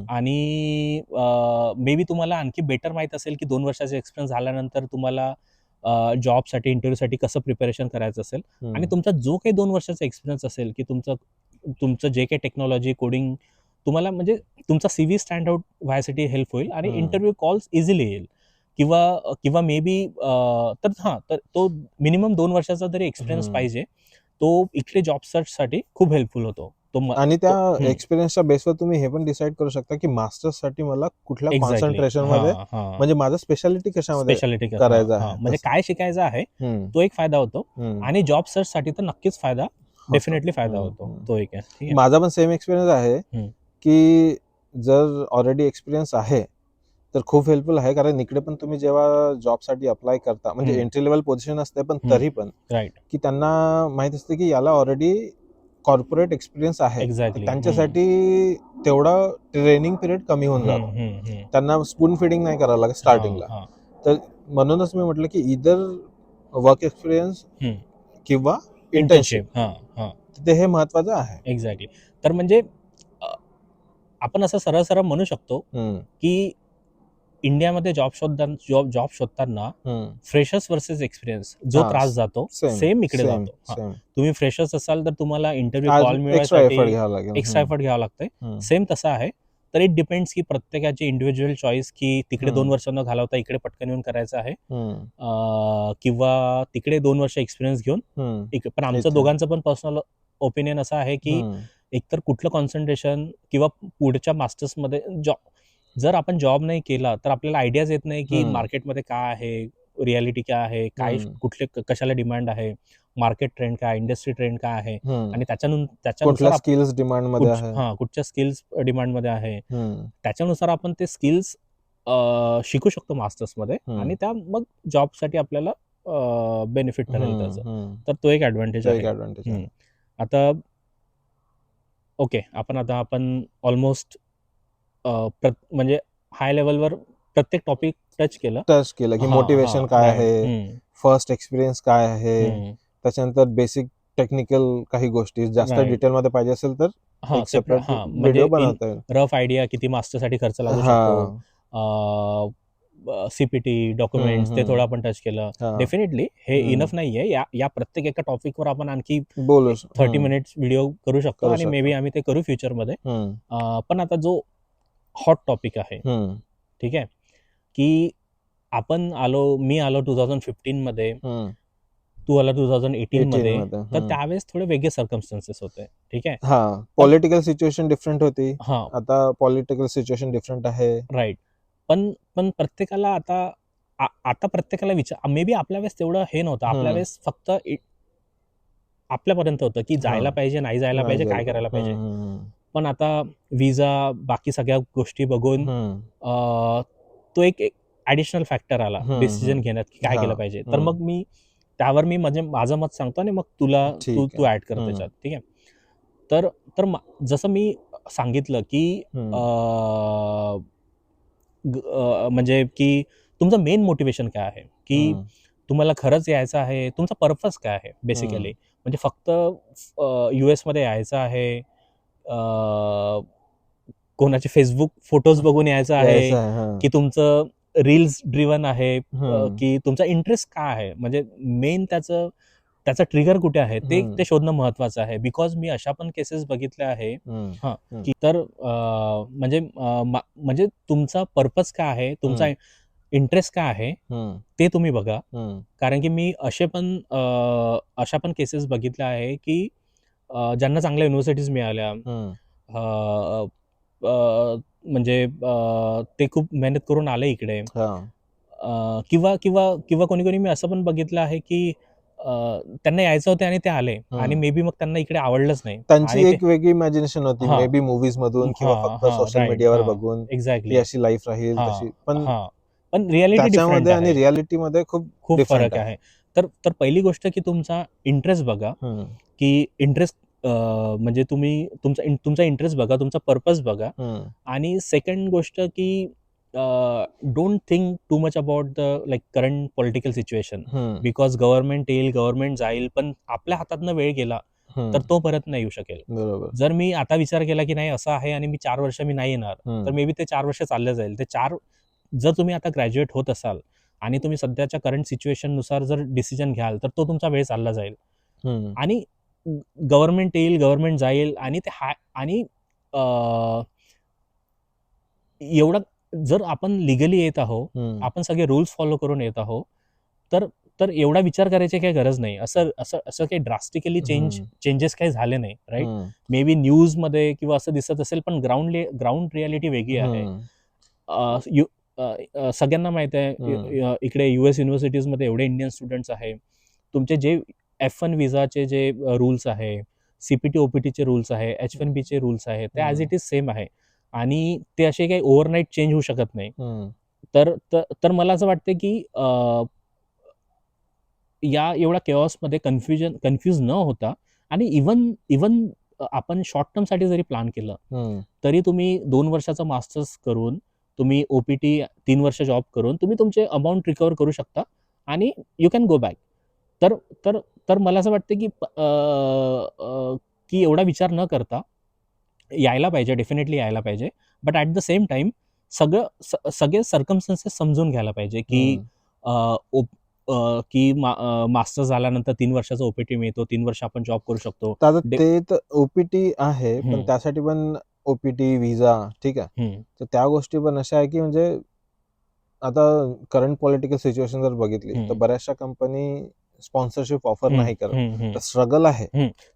आणि मे बी तुम्हाला आणखी बेटर माहीत असेल की 2 वर्षाचा एक्सपिरियन्स झाल्यानंतर तुम्हाला जॉबसाठी, इंटरव्ह्यूसाठी कसं प्रिपरेशन करायचं असेल. आणि तुमचा जो काही 2 वर्षाचा एक्सपिरियन्स असेल, की तुमचं जे काही टेक्नॉलॉजी, कोडिंग तुम्हाला, म्हणजे तुमचा CV स्टँड आउट व्हायसाठी हेल्प होईल, आणि इंटरव्ह्यू कॉल्स इझिली येईल. किंवा मे बी तर तो मिनिमम 2 वर्षाचा तरी एक्सपिरियन्स पाहिजे. तो इकडे जॉब सर्चसाठी खूप हेल्पफुल होतो. आणि त्या एक्सपिरियन्सच्या बेसवर तुम्ही हे पण डिसाईड करू शकता की मास्टर्ससाठी मला कुठल्या एक्झॅक्टली. कॉन्सन्ट्रेशनमध्ये, म्हणजे माझं स्पेशालिटी कशामध्ये स्पेशालिटी करायचं आहे म्हणजे तसं. काय शिकायचं आहे, तो एक फायदा होतो. आणि जॉब सर्चसाठी तर नक्कीच डेफिनेटली फायदा होतो. तो एक आहे. ठीक आहे. माझा पण सेम एक्सपिरियन्स आहे हं. की जर ऑलरेडी एक्सपिरियन्स आहे तर खूप हेल्पफुल आहे. कारण इकडे पण तुम्ही जेव्हा जॉबसाठी अप्लाय करता, म्हणजे एंट्री लेवल पोझिशन असते, पण तरी पण राईट. की त्यांना माहित असते की याला ऑलरेडी कॉर्पोरेट एक्सपिरियन्स आहे. तर एक्झॅक्टली. त्यांच्यासाठी तेवढा ट्रेनिंग पिरियड कमी होऊन जातो. त्यांना स्पून फिडिंग नाही करावं लागत स्टार्टिंगला. तर म्हणूनच मी म्हटलं की इदर वर्क एक्सपिरियन्स किंवा इंटर्नशिप, इंटर्नशिप. हां, हां. ते हे महत्वाचं आहे. एक्झॅक्टली. तर म्हणजे आपण असं सरळ म्हणू शकतो, की इंडियामध्ये जॉब शोधताना फ्रेशर्स वर्सेस एक्सपिरियन्स जो त्रास जातो, सेम इकडे जातो. तुम्ही फ्रेशर्स असाल तर तुम्हाला इंटरव्ह्यू कॉल एक्स्ट्रा मिळवायसाठी एफर्ट घ्यावा लागेल. एक्स्ट्रा एफर्ट घ्यावा लागतंय. सेम तसं आहे. तर इट डिपेंड्स की प्रत्येकाची इंडिव्हिज्युअल चॉईस, की तिकडे 2 वर्ष न घालवता इकडे पटकन येऊन करायचं आहे, किंवा तिकडे 2 वर्ष एक्सपिरियन्स घेऊन पण आमचं दोघांचं पण पर्सनल ओपिनियन असं आहे, की एकतर कुठलं कॉन्सन्ट्रेशन, किंवा पुढच्या मास्टर्समध्ये जर आपण जॉब नाही केला तर आपल्याला आयडियाज येत नाही की मार्केटमध्ये काय आहे, रियालिटी काय आहे, काय कशाला डिमांड आहे, मार्केट ट्रेंड काय, इंडस्ट्री ट्रेंड काय आहे, आणि त्याच्यानुसार स्किल्स डिमांडमध्ये आहे. कुठच्या स्किल्स डिमांडमध्ये आहे, त्याच्यानुसार आपण ते स्किल्स शिकू शकतो मास्टर्समध्ये, आणि त्या मग जॉबसाठी आपल्याला बेनिफिट ठरेल त्याचं. हम्म, हम्म. तर तो एक ॲडव्हान्टेज तो आहे. एक ऍडव्हान्टेज आहे. आता ओके, आपण ऑलमोस्ट म्हणजे हाय लेवलवर प्रत्येक टॉपिक टच केलं. टच केलं की हां, मोटिवेशन हां, काय राईट. आहे, फर्स्ट एक्सपिरियन्स काय आहे, हं. त्याच्यानंतर बेसिक टेक्निकल काही गोष्टी, जास्त राईट. डिटेलमध्ये पाहिजे असेल तर हां, एक सेपरेट म्हणजे व्हिडिओ इन बनवता येईल. रफ आयडिया किती मास्टरसाठी खर्च लागू हा. शकतो. CPT, हम्म, डॉक्युमेंट्स ते थोडं आपण टच केलं. हा. डेफिनेटली हे हम्म. इनफ नाहीये. या प्रत्येक एका टॉपिकवर आपण आणखी बोलू 30 मिनिट्स व्हिडिओ करू शकतो करू आणि मे बी शकतो. आम्ही ते करू फ्युचरमध्ये. हम्म, पण आता जो हॉट टॉपिक आहे, हम्म, ठीक आहे, की मी आलो 2015 मध्ये, हम्म. तू आला 2018 मध्ये, 18 मध्ये. तर त्यावेळेस थोडे वेगळे सर्कमस्टन्सेस होते. ठीक आहे. हा, पण पॉलिटिकल सिच्युएशन डिफरंट होती. हां, आता पॉलिटिकल सिच्युएशन डिफरंट आहे. राईट. पण प्रत्येकाला आता प्रत्येकाला विचार, मे बी आपल्या वेळेस तेवढं हे नव्हतं. आपल्या वेळेस फक्त आपल्यापर्यंत होतं की हा, जायला पाहिजे, नाही जायला नाही पाहिजे, झालं काय करायला पाहिजे. पाहिजे. पण आता विजा, बाकी सगळ्या गोष्टी बघून तो एक ॲडिशनल फॅक्टर आला डिसिजन घेण्यात की काय हा. केलं पाहिजे. तर मग त्यावर मी म्हणजे माझं मत सांगतो आणि मग तू ठीक तू आहे. ॲड कर त्याच्यात. ठीक आहे. तर तर जसं मी सांगितलं की म्हणजे की तुमचं मेन मोटिवेशन काय आहे, की तुम्हाला खरंच यायचं आहे, तुमचा पर्पज काय आहे बेसिकली. म्हणजे फक्त US मध्ये यायचं आहे, कोणाचे फेसबुक फोटोज बघून यायचं आहे, यायचं आहे. हा. की तुमचं रील्स ड्रिव्हन आहे, हम्म. की तुमचा इंटरेस्ट काय आहे. म्हणजे मेन त्याचा ट्रिगर कुठे आहे ते शोधणं महत्त्वाचं आहे. बिकॉज मी अशा पण केसेस बघितल्या आहे. हां, की तर म्हणजे तुमचा पर्पज काय आहे, तुमचा इंटरेस्ट काय आहे, ते तुम्ही बघा. कारण की मी अशा पण केसेस बघितल्या आहे, की ज्यांना चांगल्या युनिव्हर्सिटीज मिळाल्या, अ, अ, म्हणजे ते खूप मेहनत करून आले इकडे. किंवा किंवा किंवा कोणी मी असं पण बघितलं आहे, की त्यांना यायचं होतं आणि ते आले आणि मे बी मग त्यांना इकडे आवडलंच नाही त्यांची आणि ते एक वेगळी इमॅजिनेशन होती, मे हां, बी मूवीज मधून किंवा हां, फक्त हां, सोशल राइट. मीडियावर हां, बघून की एक्झॅक्टली. अशी लाईफ राहील हां, तशी. पण हां. पण रिॲलिटी डिफरंट त्याच्यामध्ये आणि आहे. रियालिटीमध्ये खूप खूप डिफरंट फरक आहे. आहे. तर तर पहिली गोष्ट की तुमचा इंटरेस्ट बघा, की इंटरेस्ट म्हणजे तुमचा इंटरेस्ट बघा, तुमचा पर्पज बघा. आणि सेकंड गोष्ट की don't think too much about the like current political situation. Because government येईल, गव्हर्नमेंट जाईल, पण आपल्या हातातनं वेळ गेला तर तो परत नाही येऊ शकेल. बरोबर. जर मी आता विचार केला की नाही असं आहे आणि मी 4 वर्ष मी नाही येणार, तर मे बी ते 4 वर्ष चाललं जाईल. जर तुम्ही आता ग्रॅज्युएट होत असाल आणि तुम्ही सध्याच्या करंट सिच्युएशननुसार जर डिसिजन घ्याल, तर तो तुमचा वेळ चालला जाईल. आणि गव्हर्नमेंट येईल, गव्हर्नमेंट जाईल आणि आणि एवढं जर आपण लिगली येत आहोत, आपण सगळे रूल्स फॉलो करून येत आहोत, तर तर एवढा विचार करायची काही गरज नाही. असं असं असं काही ड्रास्टिकली चेंजेस काही झाले नाही, राईट? मे बी न्यूजमध्ये किंवा असं दिसत असेल, पण ग्राउंड रियालिटी वेगळी आहे. सगळ्यांना माहिती आहे, इकडे US युनिव्हर्सिटीजमध्ये एवढे इंडियन स्टुडंट्स आहे. तुमचे जे F1 विजाचे जे रूल्स आहे, CPT, OPTचे रूल्स आहे, H1Bचे रूल्स आहे, ते ॲज इट इज सेम आहे. आणि ते असे काही ओव्हरनाईट चेंज होऊ शकत नाही. तर मला असं वाटतं की या एवढ्या केऑसमध्ये कन्फ्यूज न होता आणि इवन आपण शॉर्ट टर्मसाठी जरी प्लॅन केलं, तरी तुम्ही 2 वर्षाचा मास्टर्स करून, तुम्ही OPT 3 वर्ष जॉब करून तुम्ही तुमचे अमाउंट रिकव्हर करू शकता आणि यू कॅन गो बॅक. तर तर तर मला असं वाटतं की एवढा विचार न करता यायला पाहिजे, डेफिनेटली यायला पाहिजे. But at the same time सगळे सर्कमस्टन्सेस समजून घ्यायला पाहिजे, की मास्टर्स झाल्यानंतर 3 वर्षाचा OPT मिळतो, 3 वर्ष आपण जॉब करू शकतो. तर ते तर OPT आहे, पण त्यासाठी पण OPT, व्हिसा, ठीक आहे. तर त्या गोष्टी पण अशा आहे की म्हणजे आता करंट पॉलिटिकल सिच्युएशन जर बघितली तर बऱ्याचशा कंपनी स्पॉन्सरशिप ऑफर नाही करत. तर स्ट्रगल आहे.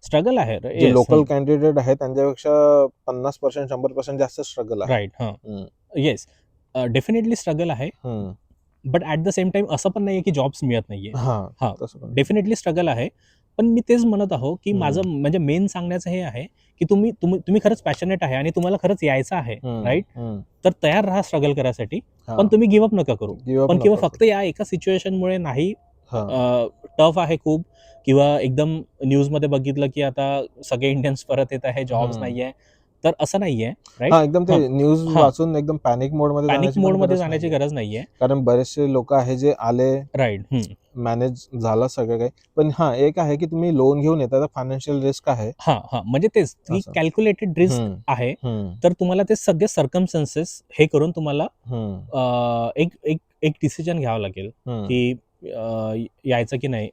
स्ट्रगल आहे. जे लोकल कॅन्डिडेट आहेत त्यांच्यापेक्षा 50%, 100% जास्त स्ट्रगल आहे. राईट. येस, डेफिनेटली स्ट्रगल आहे. But at the same time असं पण नाहीये की जॉब्स मिळत नाहीये. डेफिनेटली स्ट्रगल आहे. पण मी तेच म्हणत आहो की माझं म्हणजे मेन सांगण्याचं हे आहे की तुम्ही खरंच पॅशनेट आहे आणि तुम्हाला खरंच यायचं आहे, राईट? तर तयार राहा स्ट्रगल करायसाठी. पण तुम्ही गिव्हअप नका करू. पण किंवा फक्त या एका सिच्युएशनमुळे नाही टफ आहे खूप, किंवा एकदम न्यूजमध्ये बघितलं की आता सगळे इंडियन्स परत येत आहे, जॉब्स हम्म. नाहीये, तर असं नाहीये, राईट? हा, एकदम ते न्यूज हां, वाचून एकदम पॅनिक मोडमध्ये पॅनिक जाण्याची पण मोडमध्ये गरज जाण्याची नाहीये. गरज नाहीये. कारण बरेचसे लोक आहे जे आले, राईट. मॅनेज झालं सगळं काही. पण हा एक आहे की तुम्ही लोन घेऊन येता, तर फायनान्शियल रिस्क आहे हां, म्हणजे तेच की असं. कॅल्क्युलेटेड रिस्क हम्म. आहे. हम्म. तर तुम्हाला ते सगळे सर्कमस्टन्सेस हे करून तुम्हाला हम्म. एक एक एक डिसिजन घ्यावं लागेल, हम्म. की यायचं की नाही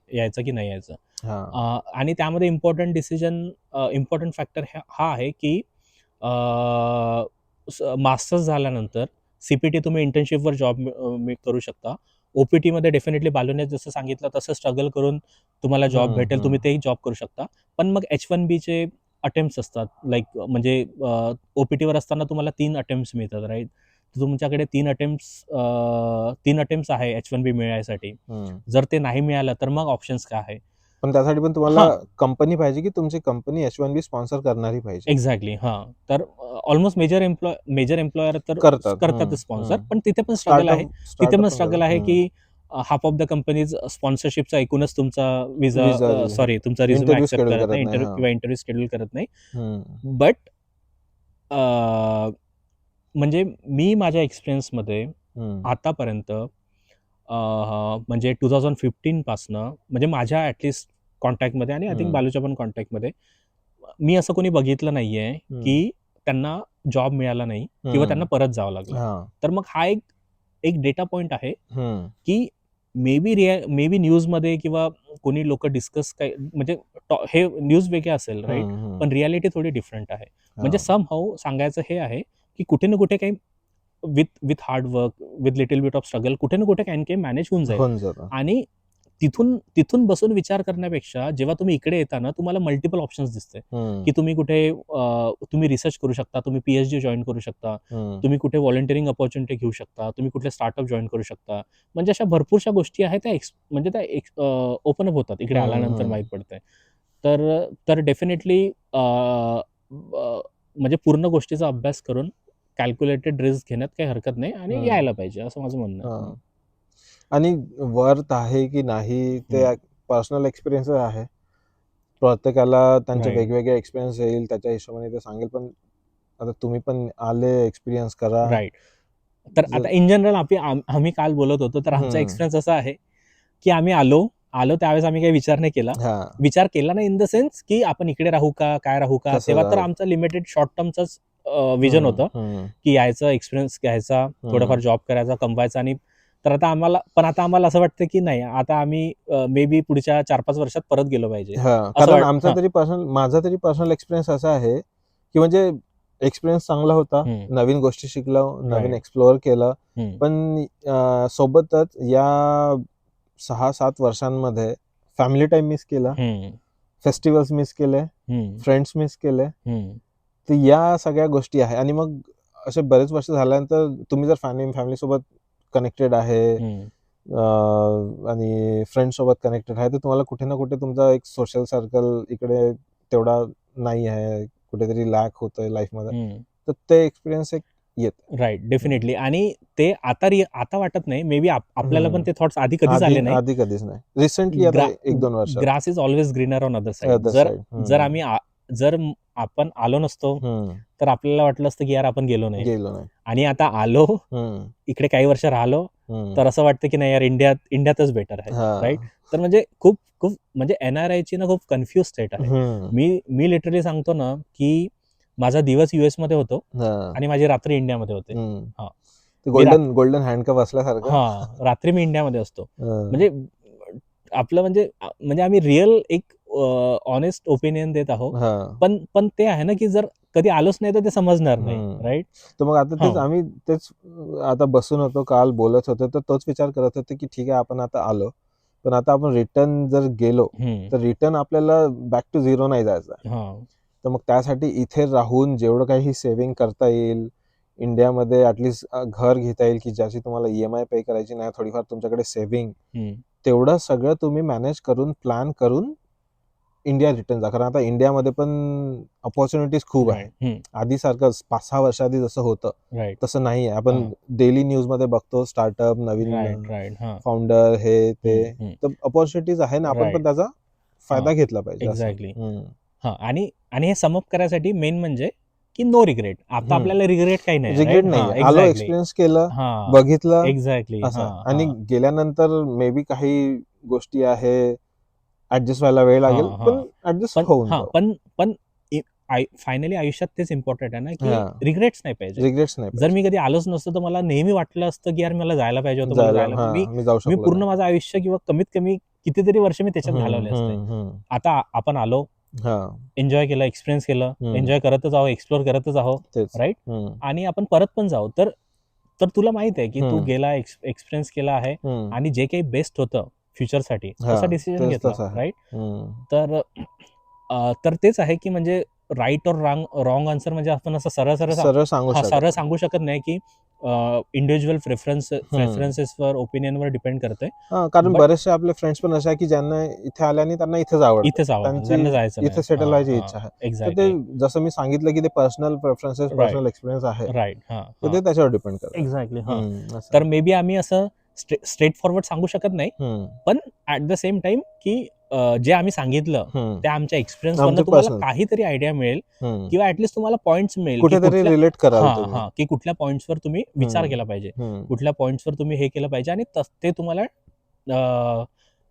यायचं. हा. आणि त्यामध्ये इम्पॉर्टंट फॅक्टर हा आहे की मास्टर्स झाल्यानंतर CPT तुम्ही इंटर्नशिपवर जॉब करू शकता. OPTमध्ये डेफिनेटली बालूने जसं सांगितलं तसं स्ट्रगल करून तुम्हाला जॉब हम्म. भेटेल, तुम्ही तेही जॉब करू शकता. पण मग H1Bचे अटेम्प्ट्स असतात, लाईक म्हणजे OPTवर असताना तुम्हाला 3 अटेम्प्ट्स मिळतात, राईट? तर तुमच्याकडे 3 अटेम्प्ट्स आहे H1B मिळायसाठी. हम्म. जर ते नाही मिळालं तर मग ऑप्शन्स काय आहे? पण त्यासाठी पण तुम्हाला हां, कंपनी पाहिजे की तुमची कंपनी H1B स्पॉन्सर करणारी पाहिजे. एक्झॅक्टली. हां, तर ऑलमोस्ट मेजर एम्प्लॉयर तर करतात. करतातच स्पॉन्सर, पण तिथे पण स्ट्रगल आहे. स्टार्टअप तिथे स्टार्टअप पण पण स्ट्रगल करतात. आहे की हाल्फ ऑफ द कंपनीज स्पॉन्सरशिपचा एकूणच तुमचा विजा तुमचा रिझ्यूमे इंटरव्ह्यू ॲक्सेप्ट शेड्यूल करत करत नाही, नाही. हा. किंवा इंटरव्ह्यू शेड्यूल करत नाही. हम्म. बट म्हणजे मी माझ्या एक्सपिरियन्समध्ये हम्म. आतापर्यंत म्हणजे 2015 पासनं, म्हणजे माझ्या ॲटलीस्ट कॉन्टॅक्टमध्ये, आणि आय थिंक हम्म. बालूच्या पण कॉन्टॅक्टमध्ये, मी असं कोणी बघितलं नाहीये हम्म. की त्यांना जॉब मिळाला नाही किंवा त्यांना परत जावं लागलं. हा. तर मग हा एक एक डेटा पॉइंट आहे हम्म. की मे बी न्यूजमध्ये किंवा कोणी लोक डिस्कस काय, म्हणजे हे न्यूज वेगळे असेल, राईट? हम्म. पण रियालिटी थोडी डिफरंट आहे. म्हणजे हा. सम हाऊ सांगायचं हे आहे की कुठे ना कुठे काही with hard work, with little bit of struggle, कुठे ना कुठे काही ना काही मॅनेज होऊन जाईल. होऊन जातं. आणि तिथून तिथून बसून विचार करण्यापेक्षा जेव्हा तुम्ही इकडे येता ना, तुम्हाला मल्टिपल ऑप्शन्स दिसते हम्म. की तुम्ही कुठे तुम्ही रिसर्च करू शकता, तुम्ही PhD जॉईन करू शकता, हम्म. तुम्ही कुठे व्हॉलंटिअरिंग अपॉर्च्युनिटी घेऊ शकता, तुम्ही कुठले स्टार्टअप जॉईन करू शकता. म्हणजे अशा भरपूरशा गोष्टी आहेत, म्हणजे त्या ओपन अप होतात इकडे आल्यानंतर, हम्म. माहीत पडतंय. तर तर डेफिनेटली म्हणजे पूर्ण गोष्टीचा अभ्यास करून कॅल्क्युलेटेड रिस्क घेण्यात काही हरकत नाही, आणि हम्म. यायला पाहिजे, असं माझं म्हणणं आहे. हा. आणि वर्थ आहे की नाही ते पर्सनल एक्सपिरियन्स आहे. प्रत्येकाला त्यांचे राईट. वेगवेगळे एक्सपिरियन्स येईल, त्याच्या हिशोबाने ते सांगेल. पण आता तुम्ही पण आले, एक्सपिरियन्स करा. राईट. तर जर आता इन जनरल आम्ही काल बोलत होतो, तर आमचा हम्म. एक्सपिरियन्स असा आहे की आम्ही आलो त्यावेळेस आम्ही काही विचार नाही केला. हा. विचार केला नाही इन द सेन्स की आपण इकडे राहू का, काय राहू का? कसं तेव्हा तर राहू. आमचं लिमिटेड शॉर्ट टर्मचंच विजन हम्म. होतं हम्म. की यायचं, एक्सपिरियन्स घ्यायचा, थोडाफार जॉब करायचा, कमवायचा. आणि तर आता आम्हाला असं वाटतं की नाही, आता आम्ही मे बी पुढच्या 4-5 वर्षात परत गेलो पाहिजे. हा, असं कारण हां. माझा तरी पर्सनल एक्सपिरियन्स असा आहे की म्हणजे एक्सपिरियन्स चांगला होता, हं. नवीन गोष्टी शिकलो, नवीन राईट. एक्सप्लोअर केलं. हं. पण सोबतच या 6-7 वर्षांमध्ये फॅमिली टाइम मिस केला, हं. फेस्टिवल्स मिस केले, हं. फ्रेंड्स मिस केले. हं. तर या सगळ्या गोष्टी आहे. आणि मग असे बरेच वर्ष झाल्यानंतर तुम्ही जर फॅमिली सोबत कनेक्टेड आहे, हं. आणि फ्रेंड सोबत कनेक्टेड आहे, तर तुम्हाला कुठे ना कुठे तुमचा एक सोशल सर्कल इकडे तेवढा नाही आहे, कुठेतरी लॅक होतोय लाईफमध्ये. हं. तर ते एक्सपिरियन्स एक येत. Right, definitely. आणि ते आता वाटत नाही. मे बी आपल्याला पण ते थॉट्स आधी कधीच आधी आले नाही. आधी कधीच नाही. रिसेंटली आता ग्रा 1-2 वर्षात. Grass is always greener on other side. Other जर जर साइड. आम्ही जर आपण आलो नसतो, तर आपल्याला वाटलं असतं की यार आपण गेलो नाही. गेलो नाही. आणि आता आलो, हम्म. इकडे काही वर्ष राहिलो, हम्म. तर असं वाटतं की नाही यार, इंडियातच बेटर आहे, हा. राईट? तर म्हणजे खूप खूप म्हणजे NRIची ना खूप कन्फ्यूज स्टेट आहे. हम्म. मी लिटरली सांगतो ना की माझा दिवस US मध्ये होतो हा. आणि माझी रात्री इंडियामध्ये होते. हम्म. हां. ते मी गोल्डन हँडकप असल्यासारखं. रात्री मी इंडियामध्ये असतो. हं. म्हणजे आपलं म्हणजे आम्ही रिअल एक ऑनेस्ट ओपिनियन देत आहोत. हां. पण ते आहे ना की जर कधी आलोच नाही तर ते समजणार नाही, हं. राईट? तर मग आता हो. आम्ही आता बसून होतो, काल बोलत होतो, तर तोच विचार करत होतो की ठीक आहे, आपण आता आलो. पण आता आपण रिटर्न जर गेलो, हं. तर रिटर्न आपल्याला बॅक टू झिरो नाही जायचं. हां. तर मग त्यासाठी इथे राहून जेवढं काही सेव्हिंग करता येईल, इंडियामध्ये ॲटलीस्ट घर घेता येईल की ज्याची तुम्हाला EMI पे करायची नाही, थोडीफार तुमच्याकडे सेव्हिंग, हं. तेवढं सगळं तुम्ही मॅनेज करून, प्लॅन करून इंडिया रिटर्न जा, कारण आता इंडियामध्ये पण अपॉर्च्युनिटीज खूप आहे. आधी सारखं 5-6 वर्षाआधी जसं होतं राईट तसं नाही आहे. आपण डेली न्यूज मध्ये बघतो स्टार्टअप, नवीन राईट फाउंडर, हे ते, तर अपॉर्च्युनिटीज आहे ना, आपण पण त्याचा फायदा घेतला पाहिजे. एक्झॅक्टली. आणि हे समअप करायसाठी मेन म्हणजे की नो रिग्रेट. आता आपल्याला रिग्रेट काही नाही. रिग्रेट नाही, आलो, एक्सपिरियन्स केलं, बघितलं, एक्झॅक्टली. असं. आणि गेल्यानंतर मे बी काही गोष्टी आहे ऍडजस्ट व्हायला वेळ लागेल, पण ऍडजस्ट होऊन जाऊ. पण फायनली आयुष्यात तेच इम्पॉर्टंट आहे ना, की रिग्रेट्स नाही पाहिजे. रिग्रेट्स नाही. जर मी कधी आलोच नसतं तर मला नेहमी वाटलं असतं की यार मला जायला पाहिजे होतं, मी जाऊ मी शकलो पूर्ण नाही. माझं आयुष्य किंवा कमीत कमी कितीतरी वर्ष मी त्याच्यात घालवले असते. आता आपण आलो, एन्जॉय केलं, एक्सपिरियन्स केलं, एन्जॉय करतच आहो, एक्सप्लोर करतच आहो, राईट. आणि आपण परत पण जाऊ. तर तुला माहित आहे की तू गेला, एक्सपिरियन्स केला आहे, आणि जे काही बेस्ट होतं फ्युचरसाठी तसा डिसिजन घेतला, राईट. तर तेच आहे की म्हणजे राईट और रॉंग आन्सर म्हणजे आपण असं सरळ सांगू शकत नाही की इंडिव्हिज्युअल प्रेफरन्सेसवर, ओपिनियनवर डिपेंड करते. कारण बरेचसे आपले फ्रेंड्स पण असे आहे की ज्यांना इथे आल्याने त्यांना इथेच आवडतं, त्यांना जायचं इथे सेटल व्हायची इच्छा आहे. तर ते जसं मी सांगितलं की ते पर्सनल प्रेफरन्सेस, पर्सनल एक्सपिरियन्स आहे, राईट. तर ते त्याच्यावर डिपेंड करतं. एक्झॅक्टली. तर मे बी आम्ही असं स्ट्रेट फॉरवर्ड सांगू शकत नाही, पण ऍट द सेम टाइम की जे आम्ही सांगितलं त्या आमच्या एक्सपिरियन्स मधनं तुम्हाला काहीतरी आयडिया मिळेल, किंवा ऍटलीस्ट तुम्हाला पॉइंट्स मिळेल, कुठेतरी रिलेट कराल तुम्ही. की कुठल्या पॉइंट्सवर तुम्ही विचार केला पाहिजे, कुठल्या पॉइंट्सवर तुम्ही हे केलं पाहिजे, आणि ते तुम्हाला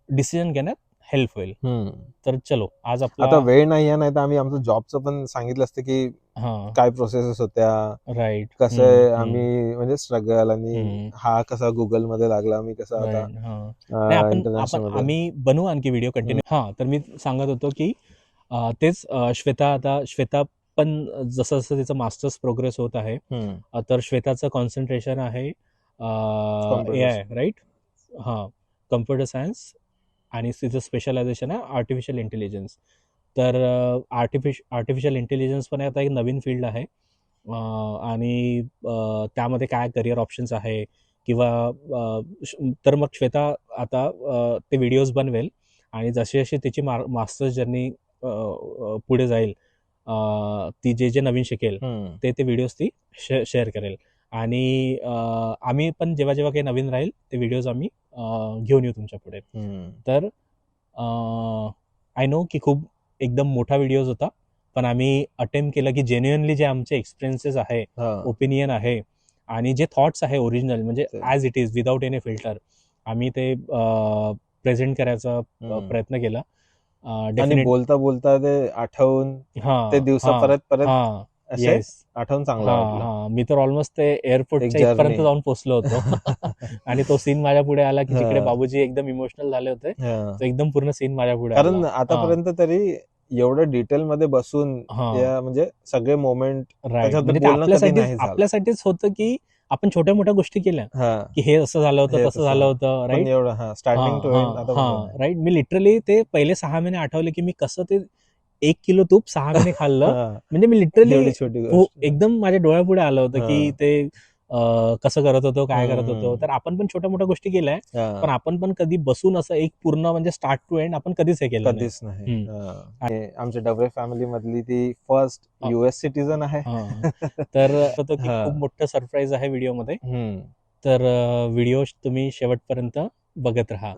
डिसिजन घेण्यात हेल्प होईल. तर चलो, आज आता वेळ नाही आहे, नाही तर आम्ही आमचं जॉबचं पण सांगितलं असतं की काय प्रोसेसेस होत्या, राईट, कसं आम्ही म्हणजे स्ट्रगल, आणि हा कसा गुगल मध्ये लागला, मी कसा आता इंटरनॅशनल. आम्ही बनवू आणखी व्हिडिओ कंटिन्यू. तर मी सांगत होतो की तेच श्वेता पण जसं जसं तिचं मास्टर्स प्रोग्रेस होत आहे, तर श्वेताचं कॉन्सन्ट्रेशन आहे AI, राईट. कम्प्युटर सायन्स, आणि तिचं स्पेशलायझेशन आहे आर्टिफिशियल इंटेलिजन्स. तर आर्टिफिशियल इंटेलिजन्स पण आता एक नवीन फील्ड आहे, आणि त्यामध्ये काय करिअर ऑप्शन्स आहे, किंवा तर मग श्वेता आता ते व्हिडिओज बनवेल, आणि जशी जशी तिची मास्टर्स जर्नी पुढे जाईल, ती जे नवीन शिकेल ते व्हिडिओज ती शेअर करेल. आणि आम्ही पण जेव्हा जेव्हा काही नवीन राहील ते व्हिडिओज आम्ही घेऊन येऊ तुमच्या पुढे. तर आय नो की खूप एकदम मोठा व्हिडिओज होता, पण आम्ही अटेम्प्ट केलं की जेन्युअनली जे आमचे एक्सपिरियन्सेस आहे, ओपिनियन आहे, आणि जे थॉट्स आहे ओरिजिनल, म्हणजे as it is, without any filter, आम्ही ते प्रेझेंट करायचा प्रयत्न केला. आणि बोलता बोलता ते आठवून ते दिवस परत येस, आठवून चांगलं वाटलं. मी तर ऑलमोस्ट ते एअरपोर्टच्या इथपर्यंत जाऊन पोहोचलो होतो. आणि तो सीन माझ्या पुढे आला की जिकडे बाबूजी एकदम इमोशनल झाले होते, तो एकदम पूर्ण सीन माझ्या पुढे आला. कारण आतापर्यंत तरी एवढं डिटेल मध्ये बसून म्हणजे सगळे मोमेंट आपल्यासाठीच होतं की आपण छोट्या मोठ्या गोष्टी केल्या, की हे असं झालं होतं, तसं झालं होतं, right. Starting to end, right. मी लिटरली ते पहिले 6 महिने आठवले की मी कसं ते 1 किलो तूप 6 महिने खाल्लं. म्हणजे मी लिटरली एकदम माझ्या डोळ्यापुढे आलं होतं की ते कसं करत होतो, काय करत होतो. तर आपण पण छोट्या मोठ्या गोष्टी केल्या, पण आपण पण कधी बसून असं एक पूर्ण म्हणजे स्टार्ट टू एंड आपण कधीच हे केलं नाही. आमच्या डबरे फॅमिली मधली ती फर्स्ट US सिटीजन आहे. तर होतं की खूप मोठं सरप्राईज आहे व्हिडिओ मध्ये. तर व्हिडिओ तुम्ही शेवटपर्यंत बघत राहा.